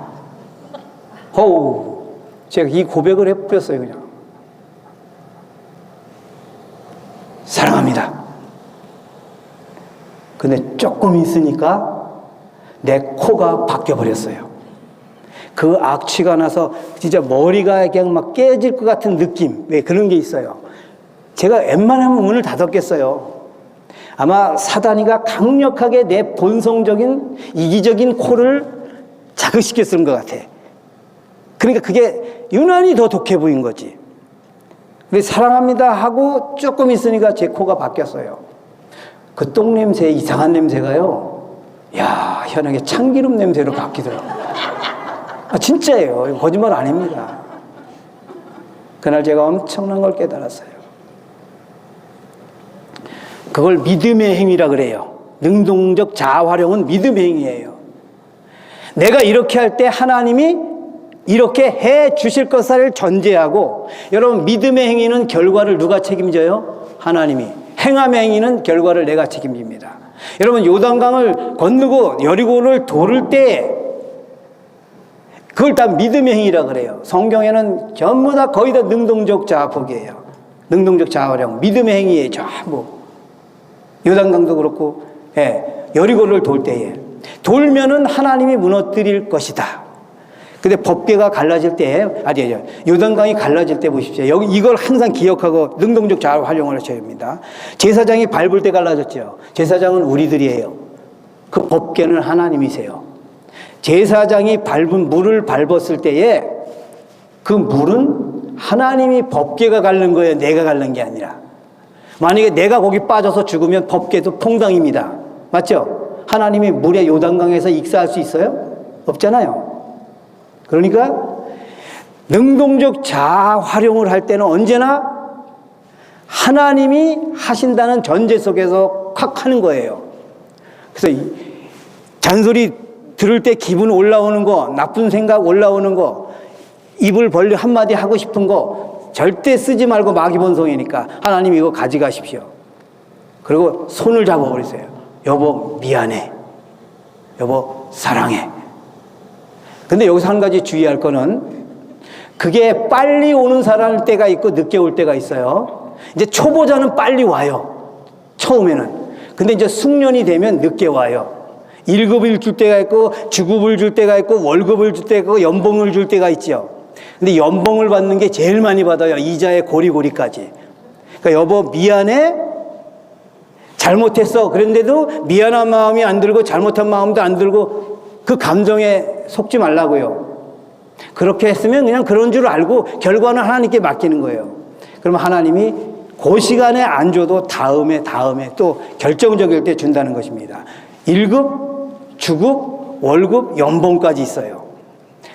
제가 이 고백을 해버렸어요, 그냥. 사랑합니다. 근데 조금 있으니까 내 코가 바뀌어버렸어요. 그 악취가 나서 진짜 머리가 그냥 막 깨질 것 같은 느낌. 왜 그런 게 있어요. 제가 웬만하면 문을 닫았겠어요. 아마 사단이가 강력하게 내 본성적인 이기적인 코를 자극시켰을 것 같아. 그러니까 그게 유난히 더 독해 보인 거지. 근데 사랑합니다 하고 조금 있으니까 제 코가 바뀌었어요. 그 똥 냄새, 이상한 냄새가요. 야, 현하게 참기름 냄새로 바뀌더라고요. 진짜예요. 거짓말 아닙니다. 그날 제가 엄청난 걸 깨달았어요. 그걸 믿음의 행위라 그래요. 능동적 자아 활용은 믿음의 행위예요. 내가 이렇게 할 때 하나님이 이렇게 해 주실 것을 전제하고, 여러분 믿음의 행위는 결과를 누가 책임져요? 하나님이. 행함의 행위는 결과를 내가 책임집니다. 여러분 요단강을 건너고 여리고를 도를 때 그걸 다 믿음의 행위라 그래요. 성경에는 전부 다 거의 다 능동적 자아폭이에요. 능동적 자아 활용, 믿음의 행위예요, 전부. 요단강도 그렇고, 여리고를 돌 때에 돌면은 하나님이 무너뜨릴 것이다. 근데 법궤가 갈라질 때, 요단강이 갈라질 때 보십시오. 이걸 항상 기억하고 능동적 자아 활용을 하셔야 합니다. 제사장이 밟을 때 갈라졌죠. 제사장은 우리들이에요. 그 법궤는 하나님이세요. 제사장이 물을 밟았을 때에 그 물은 하나님이 법궤가 갈른 거예요. 내가 갈른 게 아니라. 만약에 내가 거기 빠져서 죽으면 법궤도 퐁당입니다. 맞죠? 하나님이 물에 요단강에서 익사할 수 있어요? 없잖아요. 그러니까 능동적 자아 활용을 할 때는 언제나 하나님이 하신다는 전제 속에서 콱 하는 거예요. 그래서 잔소리 들을 때 기분 올라오는 거, 나쁜 생각 올라오는 거, 입을 벌려 한마디 하고 싶은 거 절대 쓰지 말고 마귀본성이니까 하나님 이거 가져가십시오. 그리고 손을 잡아버리세요. 여보 미안해. 여보 사랑해. 근데 여기서 한 가지 주의할 거는, 그게 빨리 오는 사람 때가 있고 늦게 올 때가 있어요. 이제 초보자는 빨리 와요, 처음에는. 근데 이제 숙련이 되면 늦게 와요. 1급을 줄 때가 있고 주급을 줄 때가 있고 월급을 줄 때가 있고 연봉을 줄 때가 있죠. 근데 연봉을 받는 게 제일 많이 받아요. 이자에 고리고리까지. 그러니까 여보 미안해, 잘못했어. 그런데도 미안한 마음이 안 들고 잘못한 마음도 안 들고 그 감정에 속지 말라고요. 그렇게 했으면 그냥 그런 줄 알고 결과는 하나님께 맡기는 거예요. 그러면 하나님이 그 시간에 안 줘도 다음에 또 결정적일 때 준다는 것입니다. 1급, 주급, 월급, 연봉까지 있어요.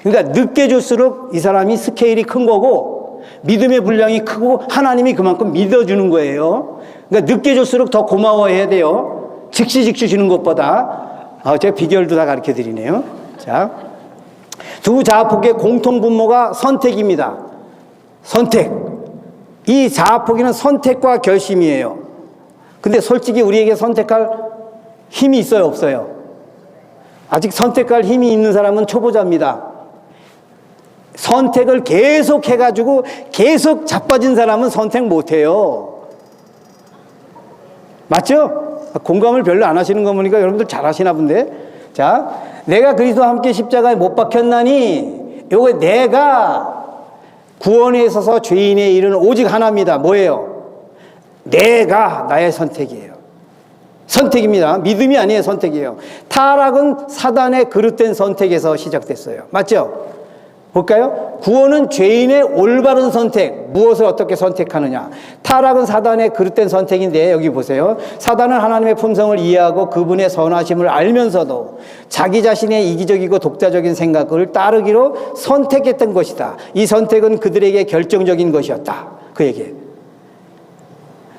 그러니까 늦게 줄수록 이 사람이 스케일이 큰 거고 믿음의 분량이 크고 하나님이 그만큼 믿어주는 거예요. 그러니까 늦게 줄수록 더 고마워해야 돼요. 즉시 주는 것보다. 제가 비결도 다 가르쳐 드리네요. 자, 두 자아폭의 공통 분모가 선택입니다. 선택. 이 자아폭이는 선택과 결심이에요. 근데 솔직히 우리에게 선택할 힘이 있어요, 없어요? 아직 선택할 힘이 있는 사람은 초보자입니다. 선택을 계속 해가지고 계속 자빠진 사람은 선택 못해요. 맞죠? 공감을 별로 안 하시는 거 보니까 여러분들 잘 하시나 본데. 자, 내가 그리스도와 함께 십자가에 못 박혔나니, 요거 내가 구원에 있어서 죄인의 일은 오직 하나입니다. 뭐예요? 내가 나의 선택이에요. 선택입니다. 믿음이 아니에요. 선택이에요. 타락은 사단의 그릇된 선택에서 시작됐어요. 맞죠? 볼까요? 구원은 죄인의 올바른 선택. 무엇을 어떻게 선택하느냐. 타락은 사단의 그릇된 선택인데 여기 보세요. 사단은 하나님의 품성을 이해하고 그분의 선하심을 알면서도 자기 자신의 이기적이고 독자적인 생각을 따르기로 선택했던 것이다. 이 선택은 그들에게 결정적인 것이었다. 그에게.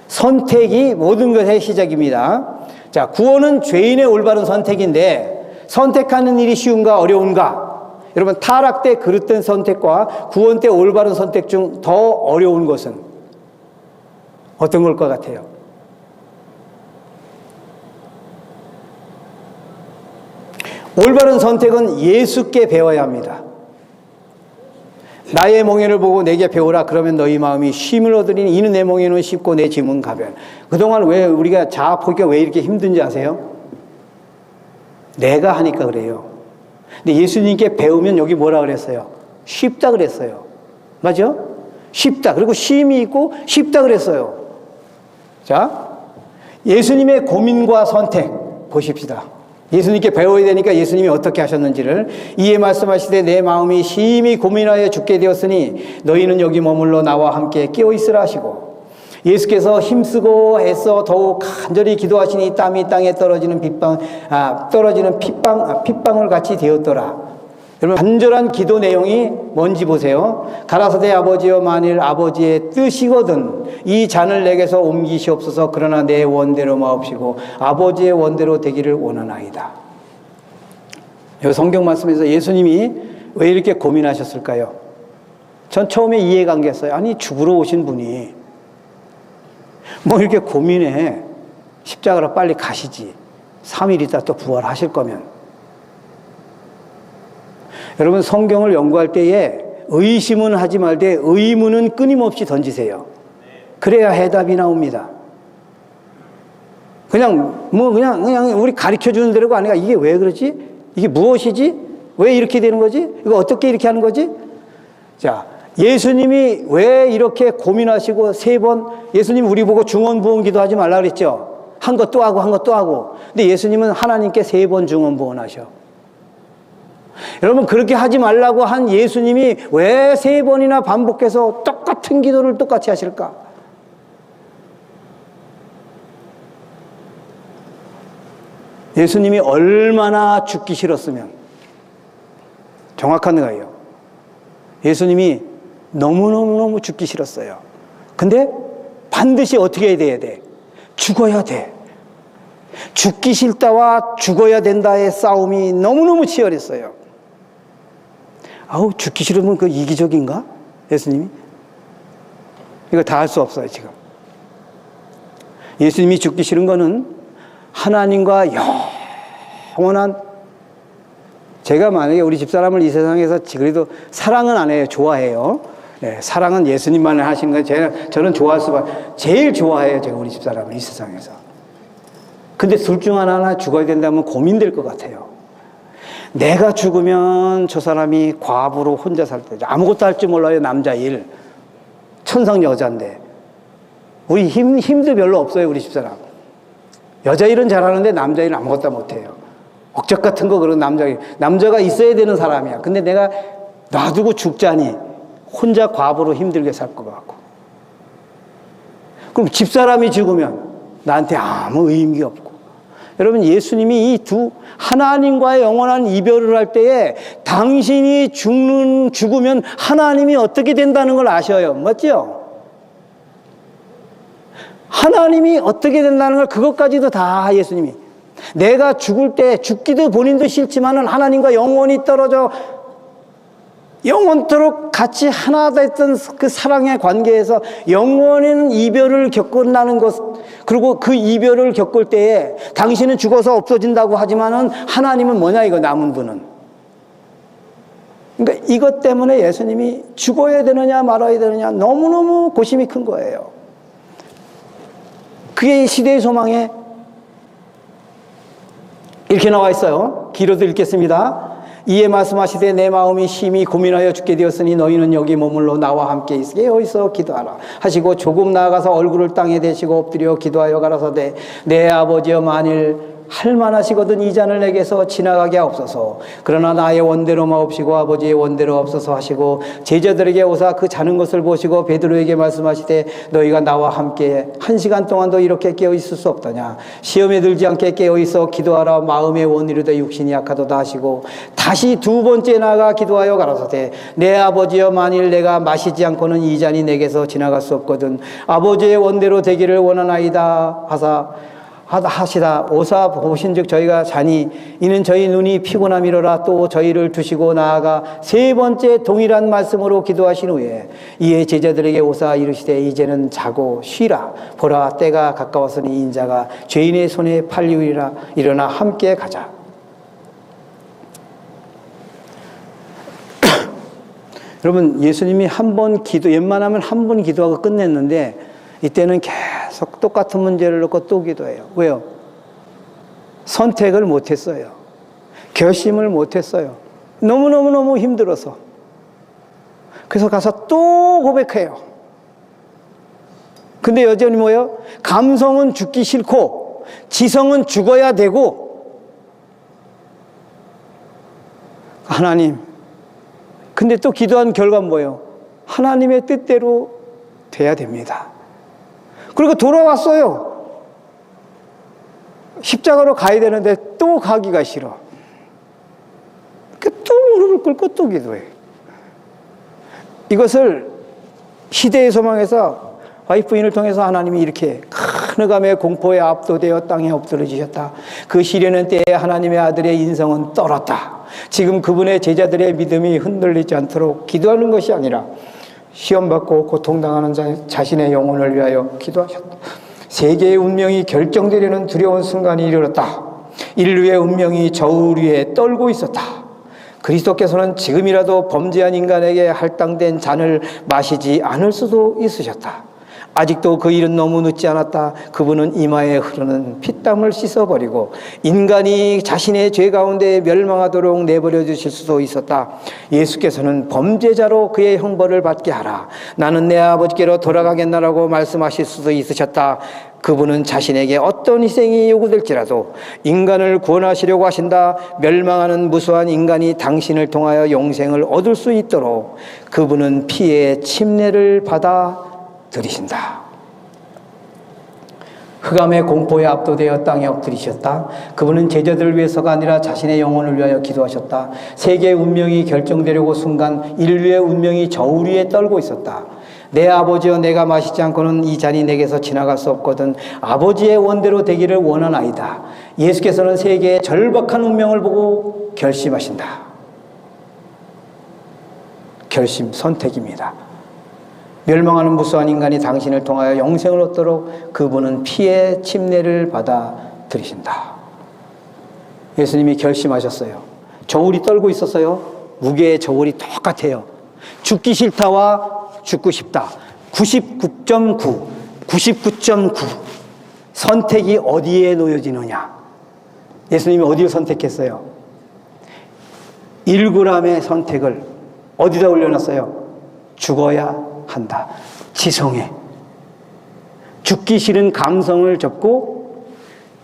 선택이 모든 것의 시작입니다. 자, 구원은 죄인의 올바른 선택인데 선택하는 일이 쉬운가 어려운가? 여러분, 타락 때 그릇된 선택과 구원 때 올바른 선택 중 더 어려운 것은 어떤 걸 것 같아요? 올바른 선택은 예수께 배워야 합니다. 나의 멍에를 보고 내게 배우라. 그러면 너희 마음이 쉼을 얻으리니 이는 내 멍에는 쉽고 내 짐은 가벼워. 그동안 왜 우리가 자아 포기가 왜 이렇게 힘든지 아세요? 내가 하니까 그래요. 근데 예수님께 배우면 여기 뭐라 그랬어요? 쉽다 그랬어요. 맞죠? 쉽다. 그리고 쉼이 있고 쉽다 그랬어요. 자, 예수님의 고민과 선택 보십시다. 예수님께 배워야 되니까 예수님이 어떻게 하셨는지를. 이에 말씀하시되 내 마음이 심히 고민하여 죽게 되었으니 너희는 여기 머물러 나와 함께 깨어 있으라 하시고, 예수께서 힘쓰고 애써 더욱 간절히 기도하시니 땀이 땅에 떨어지는 핏방울 같이 되었더라. 여러분, 간절한 기도 내용이 뭔지 보세요. 가라사대 아버지여, 만일 아버지의 뜻이거든 이 잔을 내게서 옮기시옵소서. 그러나 내 원대로 마옵시고 아버지의 원대로 되기를 원하나이다. 여기 성경 말씀에서 예수님이 왜 이렇게 고민하셨을까요? 전 처음에 이해가 안 갔어요. 아니, 죽으러 오신 분이 뭐 이렇게 고민해. 십자가로 빨리 가시지. 3일 있다 또 부활하실 거면. 여러분, 성경을 연구할 때에 의심은 하지 말되 의문은 끊임없이 던지세요. 그래야 해답이 나옵니다. 그냥 우리 가르쳐 주는 대로가 아니라 이게 왜 그러지? 이게 무엇이지? 왜 이렇게 되는 거지? 이거 어떻게 이렇게 하는 거지? 자, 예수님이 왜 이렇게 고민하시고 3번, 예수님 우리 보고 중언부언 기도하지 말라 그랬죠? 한 것 또 하고 한 것 또 하고. 근데 예수님은 하나님께 3번 중언부언 하셔. 여러분, 그렇게 하지 말라고 한 예수님이 왜 3번이나 반복해서 똑같은 기도를 똑같이 하실까? 예수님이 얼마나 죽기 싫었으면, 정확한 거예요. 예수님이 너무너무 죽기 싫었어요. 근데 반드시 어떻게 해야 돼? 죽어야 돼. 죽기 싫다와 죽어야 된다의 싸움이 너무너무 치열했어요. 아우, 죽기 싫으면 그 이기적인가? 예수님이? 이거 다 할 수 없어요, 지금. 예수님이 죽기 싫은 거는 하나님과 영원한, 제가 만약에 우리 집사람을 이 세상에서 그래도 사랑은 안 해요. 좋아해요. 네, 사랑은 예수님만 하시는 거예요. 저는 좋아할 수밖에, 제일 좋아해요. 제가 우리 집사람을 이 세상에서. 근데 둘 중 하나 죽어야 된다면 고민될 것 같아요. 내가 죽으면 저 사람이 과부로 혼자 살 때, 아무것도 할 줄 몰라요. 남자 일. 천상 여자인데. 우리 힘도 별로 없어요. 우리 집사람. 여자 일은 잘하는데 남자 일은 아무것도 못해요. 억적 같은 거 그런 남자가 있어야 되는 사람이야. 근데 내가 놔두고 죽자니 혼자 과부로 힘들게 살 것 같고. 그럼 집사람이 죽으면 나한테 아무 의미가 없고. 여러분, 예수님이 이 하나님과의 영원한 이별을 할 때에 당신이 죽으면 하나님이 어떻게 된다는 걸 아셔요. 맞죠? 하나님이 어떻게 된다는 걸, 그것까지도 다 예수님이. 내가 죽을 때 죽기도 본인도 싫지만은 하나님과 영원히 떨어져 영원토록 같이 하나 됐던 그 사랑의 관계에서 영원한 이별을 겪는다는 것, 그리고 그 이별을 겪을 때에 당신은 죽어서 없어진다고 하지만은 하나님은 뭐냐, 이거 남은 분은. 그러니까 이것 때문에 예수님이 죽어야 되느냐 말아야 되느냐 너무너무 고심이 큰 거예요. 그게 시대의 소망에 이렇게 나와 있어요. 기로도 읽겠습니다. 이에 말씀하시되 내 마음이 심히 고민하여 죽게 되었으니 너희는 여기 머물러 나와 함께 있어 기도하라 하시고 조금 나아가서 얼굴을 땅에 대시고 엎드려 기도하여 가라사대 내 아버지여 만일 할만하시거든 이 잔을 내게서 지나가게 하옵소서. 그러나 나의 원대로 마옵시고 아버지의 원대로 없어서 하시고 제자들에게 오사 그 자는 것을 보시고 베드로에게 말씀하시되 너희가 나와 함께 1시간 동안도 이렇게 깨어 있을 수 없더냐. 시험에 들지 않게 깨어 있어 기도하라. 마음의 원이로되 육신이 약하도다 하시고 다시 2번째 나아가 기도하여 가라사대 내 아버지여 만일 내가 마시지 않고는 이 잔이 내게서 지나갈 수 없거든 아버지의 원대로 되기를 원하나이다 하시다. 오사 보신즉 저희가 자니 이는 저희 눈이 피곤함이로라. 또 저희를 두시고 나아가 3번째 동일한 말씀으로 기도하신 후에 이에 제자들에게 오사 이르시되 이제는 자고 쉬라. 보라 때가 가까웠으니 인자가 죄인의 손에 팔리우리라. 일어나 함께 가자. 여러분 예수님이 웬만하면 한 번 기도하고 끝냈는데 이때는 계속 똑같은 문제를 놓고 또 기도해요. 왜요? 선택을 못했어요. 결심을 못했어요. 너무너무 힘들어서. 그래서 가서 또 고백해요. 근데 여전히 뭐예요? 감성은 죽기 싫고 지성은 죽어야 되고 하나님. 근데 또 기도한 결과는 뭐예요? 하나님의 뜻대로 돼야 됩니다. 그리고 돌아왔어요. 십자가로 가야 되는데 또 가기가 싫어. 또 무릎을 꿇고 또 기도해. 이것을 시대의 소망에서 와이프인을 통해서 하나님이 이렇게 큰 흑암의 공포에 압도되어 땅에 엎드러지셨다. 그 시련의 때에 하나님의 아들의 인성은 떨었다. 지금 그분의 제자들의 믿음이 흔들리지 않도록 기도하는 것이 아니라 시험받고 고통당하는 자신의 영혼을 위하여 기도하셨다. 세계의 운명이 결정되려는 두려운 순간이 이르렀다. 인류의 운명이 저울 위에 떨고 있었다. 그리스도께서는 지금이라도 범죄한 인간에게 할당된 잔을 마시지 않을 수도 있으셨다. 아직도 그 일은 너무 늦지 않았다. 그분은 이마에 흐르는 피땀을 씻어버리고 인간이 자신의 죄 가운데 멸망하도록 내버려 두실 수도 있었다. 예수께서는 범죄자로 그의 형벌을 받게 하라. 나는 내 아버지께로 돌아가겠나라고 말씀하실 수도 있으셨다. 그분은 자신에게 어떤 희생이 요구될지라도 인간을 구원하시려고 하신다. 멸망하는 무수한 인간이 당신을 통하여 영생을 얻을 수 있도록 그분은 피의 침례를 받아 들이신다. 흑암의 공포에 압도되어 땅에 엎드리셨다. 그분은 제자들을 위해서가 아니라 자신의 영혼을 위하여 기도하셨다. 세계의 운명이 결정되려고 순간 인류의 운명이 저울 위에 떨고 있었다. 내 아버지여 내가 마시지 않고는 이 잔이 내게서 지나갈 수 없거든 아버지의 원대로 되기를 원하나이다. 예수께서는 세계의 절박한 운명을 보고 결심하신다. 결심, 선택입니다. 멸망하는 무수한 인간이 당신을 통하여 영생을 얻도록 그분은 피의 침례를 받아 들이신다. 예수님이 결심하셨어요. 저울이 떨고 있었어요. 무게의 저울이 똑같아요. 죽기 싫다와 죽고 싶다. 99.9, 99.9. 선택이 어디에 놓여지느냐? 예수님이 어디를 선택했어요? 1g의 선택을 어디다 올려놨어요? 죽어야 한다. 지성에. 죽기 싫은 감성을 접고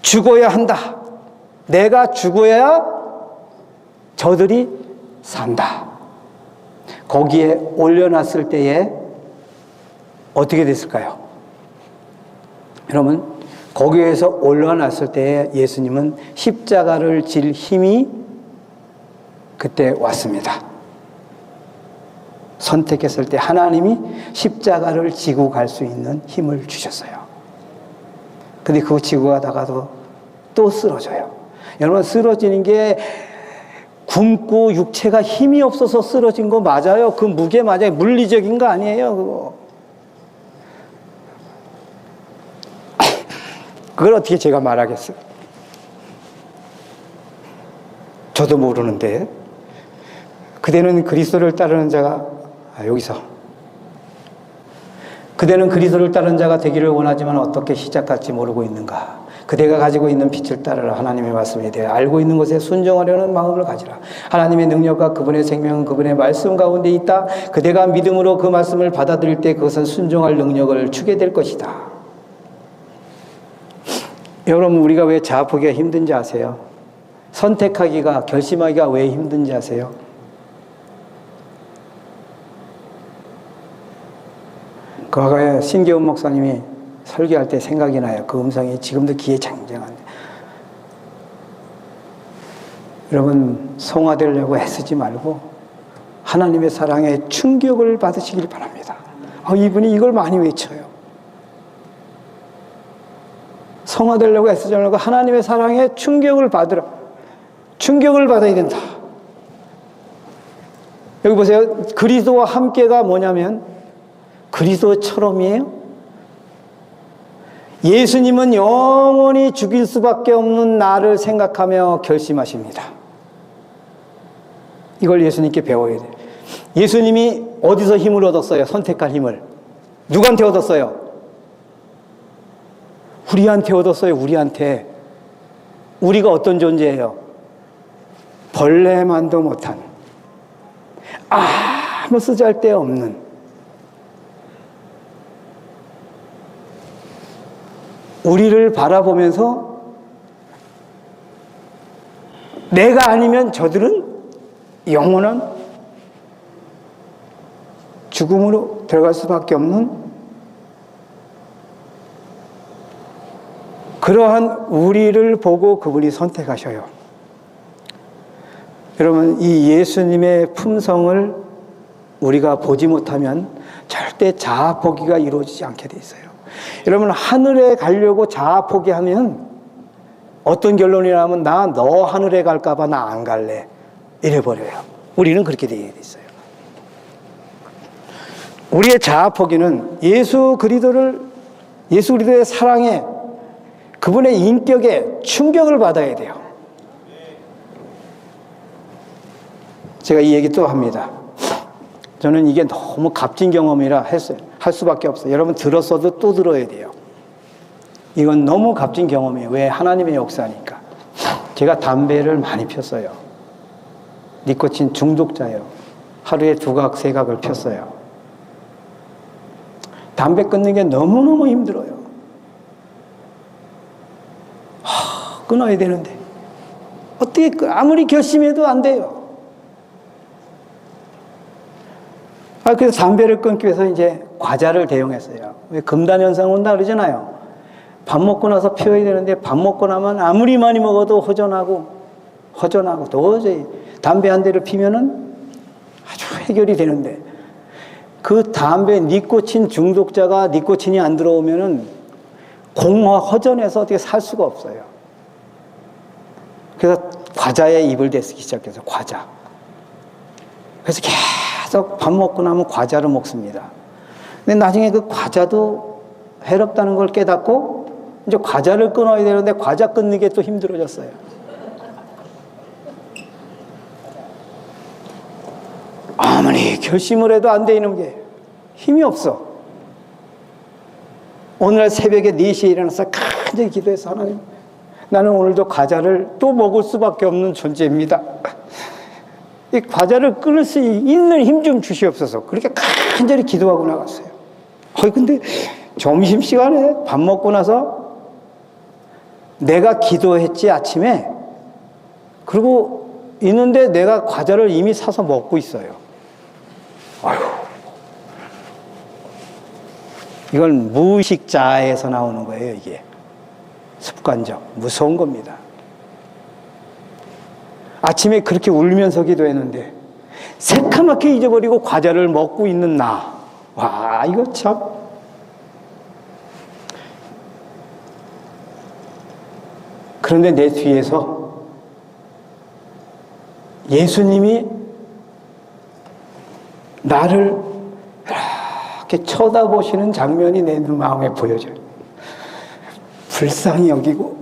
죽어야 한다. 내가 죽어야 저들이 산다. 거기에 올려놨을 때에 어떻게 됐을까요? 여러분, 거기에서 올려놨을 때에 예수님은 십자가를 질 힘이 그때 왔습니다. 선택했을 때 하나님이 십자가를 지고 갈 수 있는 힘을 주셨어요. 근데 그거 지고 가다가도 또 쓰러져요. 여러분, 쓰러지는 게 굶고 육체가 힘이 없어서 쓰러진 거 맞아요. 그 무게 맞아요. 물리적인 거 아니에요, 그거. 그걸 어떻게 제가 말하겠어요? 저도 모르는데. 그대는 그리스도를 따르는 자가 여기서 그대는 그리스도를 따르는 자가 되기를 원하지만 어떻게 시작할지 모르고 있는가? 그대가 가지고 있는 빛을 따르라. 하나님의 말씀에 대해 알고 있는 것에 순종하려는 마음을 가지라. 하나님의 능력과 그분의 생명은 그분의 말씀 가운데 있다. 그대가 믿음으로 그 말씀을 받아들일 때 그것은 순종할 능력을 주게 될 것이다. 여러분, 우리가 왜 자아포기가 힘든지 아세요? 선택하기가, 결심하기가 왜 힘든지 아세요? 과거에 신계훈 목사님이 설교할 때 생각이 나요. 그 음성이 지금도 귀에 장장한데. 여러분, 성화되려고 애쓰지 말고 하나님의 사랑에 충격을 받으시길 바랍니다. 이분이 이걸 많이 외쳐요. 성화되려고 애쓰지 말고 하나님의 사랑에 충격을 받으라. 충격을 받아야 된다. 여기 보세요. 그리스도와 함께가 뭐냐면 그리스도처럼이에요. 예수님은 영원히 죽일 수밖에 없는 나를 생각하며 결심하십니다. 이걸 예수님께 배워야 돼요. 예수님이 어디서 힘을 얻었어요? 선택할 힘을. 누구한테 얻었어요? 우리한테 얻었어요. 우리한테. 우리가 어떤 존재예요? 벌레만도 못한, 아무 쓰잘데없는, 우리를 바라보면서 내가 아니면 저들은 영원한 죽음으로 들어갈 수밖에 없는 그러한 우리를 보고 그분이 선택하셔요. 여러분, 이 예수님의 품성을 우리가 보지 못하면 절대 자아포기가 이루어지지 않게 돼 있어요. 여러분, 하늘에 가려고 자아포기하면 어떤 결론이 나면 너 하늘에 갈까봐 나 안 갈래 이래버려요. 우리는 그렇게 되어 있어요. 우리의 자아포기는 예수 그리스도의 사랑에, 그분의 인격에 충격을 받아야 돼요. 제가 이 얘기 또 합니다. 저는 이게 너무 값진 경험이라 할 수밖에 없어요. 여러분, 들었어도 또 들어야 돼요. 이건 너무 값진 경험이에요. 왜? 하나님의 역사니까. 제가 담배를 많이 폈어요. 니코틴 중독자예요. 하루에 2각, 3각을 폈어요. 담배 끊는 게 너무너무 힘들어요. 끊어야 되는데 어떻게 아무리 결심해도 안 돼요. 그래서 담배를 끊기 위해서 이제 과자를 대용했어요. 왜 금단현상 온다 그러잖아요. 밥 먹고 나서 피워야 되는데 밥 먹고 나면 아무리 많이 먹어도 허전하고 도저히 담배 한 대를 피면은 아주 해결이 되는데, 그 담배 니코틴 중독자가 니코틴이 안 들어오면은 허전해서 어떻게 살 수가 없어요. 그래서 과자에 입을 대기 시작해서 과자. 그래서 계속 밥 먹고 나면 과자를 먹습니다. 근데 나중에 그 과자도 해롭다는 걸 깨닫고 이제 과자를 끊어야 되는데 과자 끊는 게 또 힘들어졌어요. 아무리 결심을 해도 안 되는 게 힘이 없어. 오늘 새벽에 4시에 일어나서 간절히 기도해서, 하나님, 나는 오늘도 과자를 또 먹을 수밖에 없는 존재입니다. 이 과자를 끊을 수 있는 힘 좀 주시옵소서. 그렇게 간절히 기도하고 나갔어요. 근데 점심시간에 밥 먹고 나서 내가 기도했지, 아침에. 그리고 있는데 내가 과자를 이미 사서 먹고 있어요. 이건 무의식자에서 나오는 거예요, 이게. 습관적, 무서운 겁니다. 아침에 그렇게 울면서 기도했는데 새카맣게 잊어버리고 과자를 먹고 있는 나. 와, 이거 참. 그런데 내 뒤에서 예수님이 나를 이렇게 쳐다보시는 장면이 내 마음에 보여져요. 불쌍히 여기고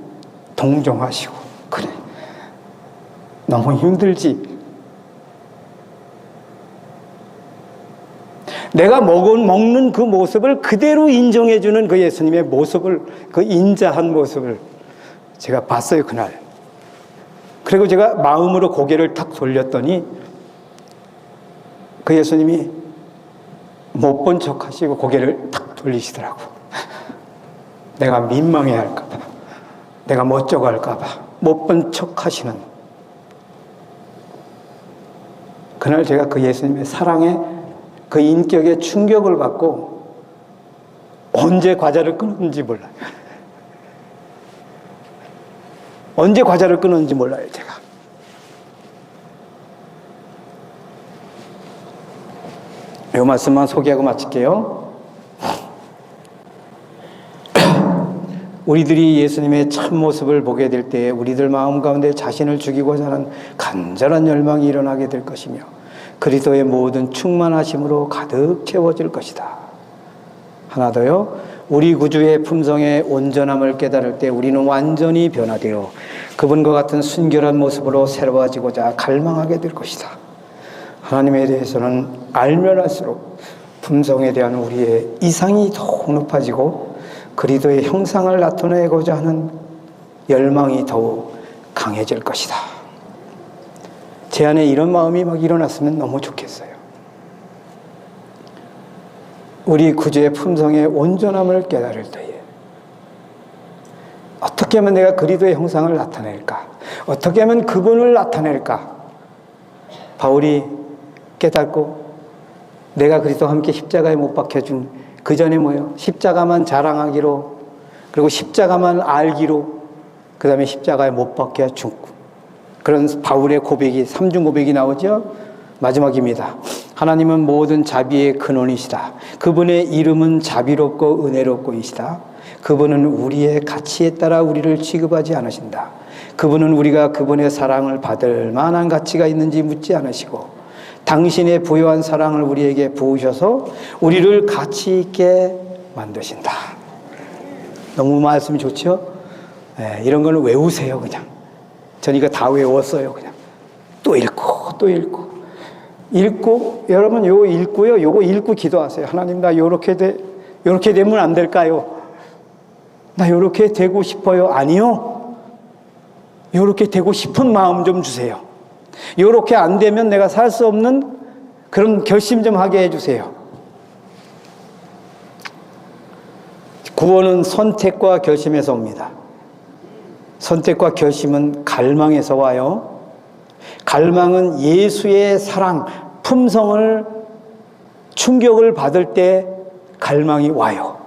동정하시고, 그래, 너무 힘들지. 내가 먹는 그 모습을 그대로 인정해주는 그 예수님의 모습을, 그 인자한 모습을 제가 봤어요, 그날. 그리고 제가 마음으로 고개를 탁 돌렸더니 그 예수님이 못 본 척 하시고 고개를 탁 돌리시더라고. 내가 민망해 할까봐, 내가 멋쩍어 할까봐 못 본 척 하시는. 그날 제가 그 예수님의 사랑에, 그 인격에 충격을 받고 언제 과자를 끊었는지 몰라요. 언제 과자를 끊었는지 몰라요, 제가. 이 말씀만 소개하고 마칠게요. 우리들이 예수님의 참모습을 보게 될 때에 우리들 마음 가운데 자신을 죽이고자 하는 간절한 열망이 일어나게 될 것이며 그리스도의 모든 충만하심으로 가득 채워질 것이다. 하나 더요. 우리 구주의 품성의 온전함을 깨달을 때 우리는 완전히 변화되어 그분과 같은 순결한 모습으로 새로워지고자 갈망하게 될 것이다. 하나님에 대해서는 알면 알수록 품성에 대한 우리의 이상이 더욱 높아지고 그리스도의 형상을 나타내고자 하는 열망이 더욱 강해질 것이다. 제 안에 이런 마음이 막 일어났으면 너무 좋겠어요. 우리 구주의 품성의 온전함을 깨달을 때에 어떻게 하면 내가 그리스도의 형상을 나타낼까? 어떻게 하면 그분을 나타낼까? 바울이 깨닫고 내가 그리스도와 함께 십자가에 못 박혀준 그 전에 뭐예요? 십자가만 자랑하기로, 그리고 십자가만 알기로, 그 다음에 십자가에 못 박혀 죽고, 그런 바울의 고백이, 삼중 고백이 나오죠. 마지막입니다. 하나님은 모든 자비의 근원이시다. 그분의 이름은 자비롭고 은혜롭고이시다. 그분은 우리의 가치에 따라 우리를 취급하지 않으신다. 그분은 우리가 그분의 사랑을 받을 만한 가치가 있는지 묻지 않으시고 당신의 부요한 사랑을 우리에게 부으셔서 우리를 가치 있게 만드신다. 너무 말씀이 좋죠? 네, 이런 거는 외우세요, 그냥. 전 이거 다 외웠어요, 그냥. 또 읽고, 또 읽고. 읽고, 여러분, 요거 읽고요. 요거 읽고 기도하세요. 하나님, 나 요렇게 되면 안 될까요? 나 요렇게 되고 싶어요. 아니요. 요렇게 되고 싶은 마음 좀 주세요. 요렇게 안 되면 내가 살 수 없는 그런 결심 좀 하게 해주세요. 구원은 선택과 결심에서 옵니다. 선택과 결심은 갈망에서 와요. 갈망은 예수의 사랑, 품성을 충격을 받을 때 갈망이 와요.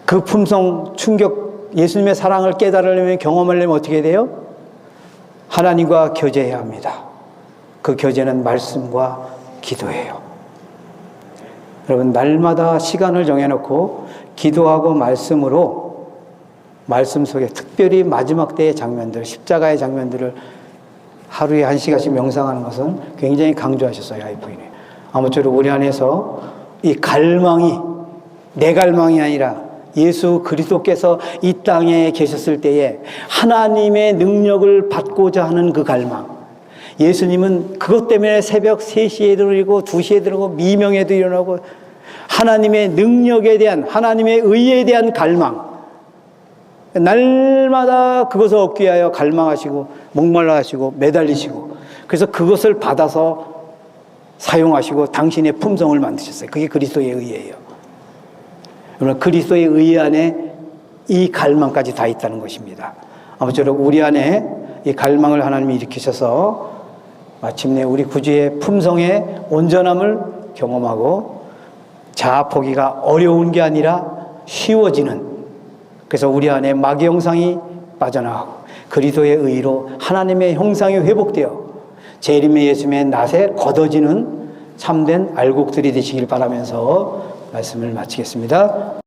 그 품성, 충격, 예수님의 사랑을 깨달으려면, 경험하려면 어떻게 돼요? 하나님과 교제해야 합니다. 그 교제는 말씀과 기도예요. 여러분, 날마다 시간을 정해놓고 기도하고 말씀으로, 말씀 속에 특별히 마지막 때의 장면들, 십자가의 장면들을 하루에 1시간씩 명상하는 것은 굉장히 강조하셨어요, 아이부인이. 아무쪼록 우리 안에서 이 갈망이 내 갈망이 아니라 예수 그리스도께서 이 땅에 계셨을 때에 하나님의 능력을 받고자 하는 그 갈망. 예수님은 그것 때문에 새벽 3시에 일어나고 2시에 일어나고 미명에도 일어나고 하나님의 능력에 대한, 하나님의 의에 대한 갈망. 날마다 그것을 얻기 위하여 갈망하시고 목말라 하시고 매달리시고, 그래서 그것을 받아서 사용하시고 당신의 품성을 만드셨어요. 그게 그리스도의 의예요. 여러분, 그리스도의 의 안에 이 갈망까지 다 있다는 것입니다. 아무쪼록 우리 안에 이 갈망을 하나님이 일으키셔서 마침내 우리 구주의 품성의 온전함을 경험하고 자아 포기가 어려운 게 아니라 쉬워지는, 그래서 우리 안에 마귀 형상이 빠져나가고 그리스도의 의로 하나님의 형상이 회복되어 재림의 예수님의 낫에 걷어지는 참된 알곡들이 되시길 바라면서 말씀을 마치겠습니다.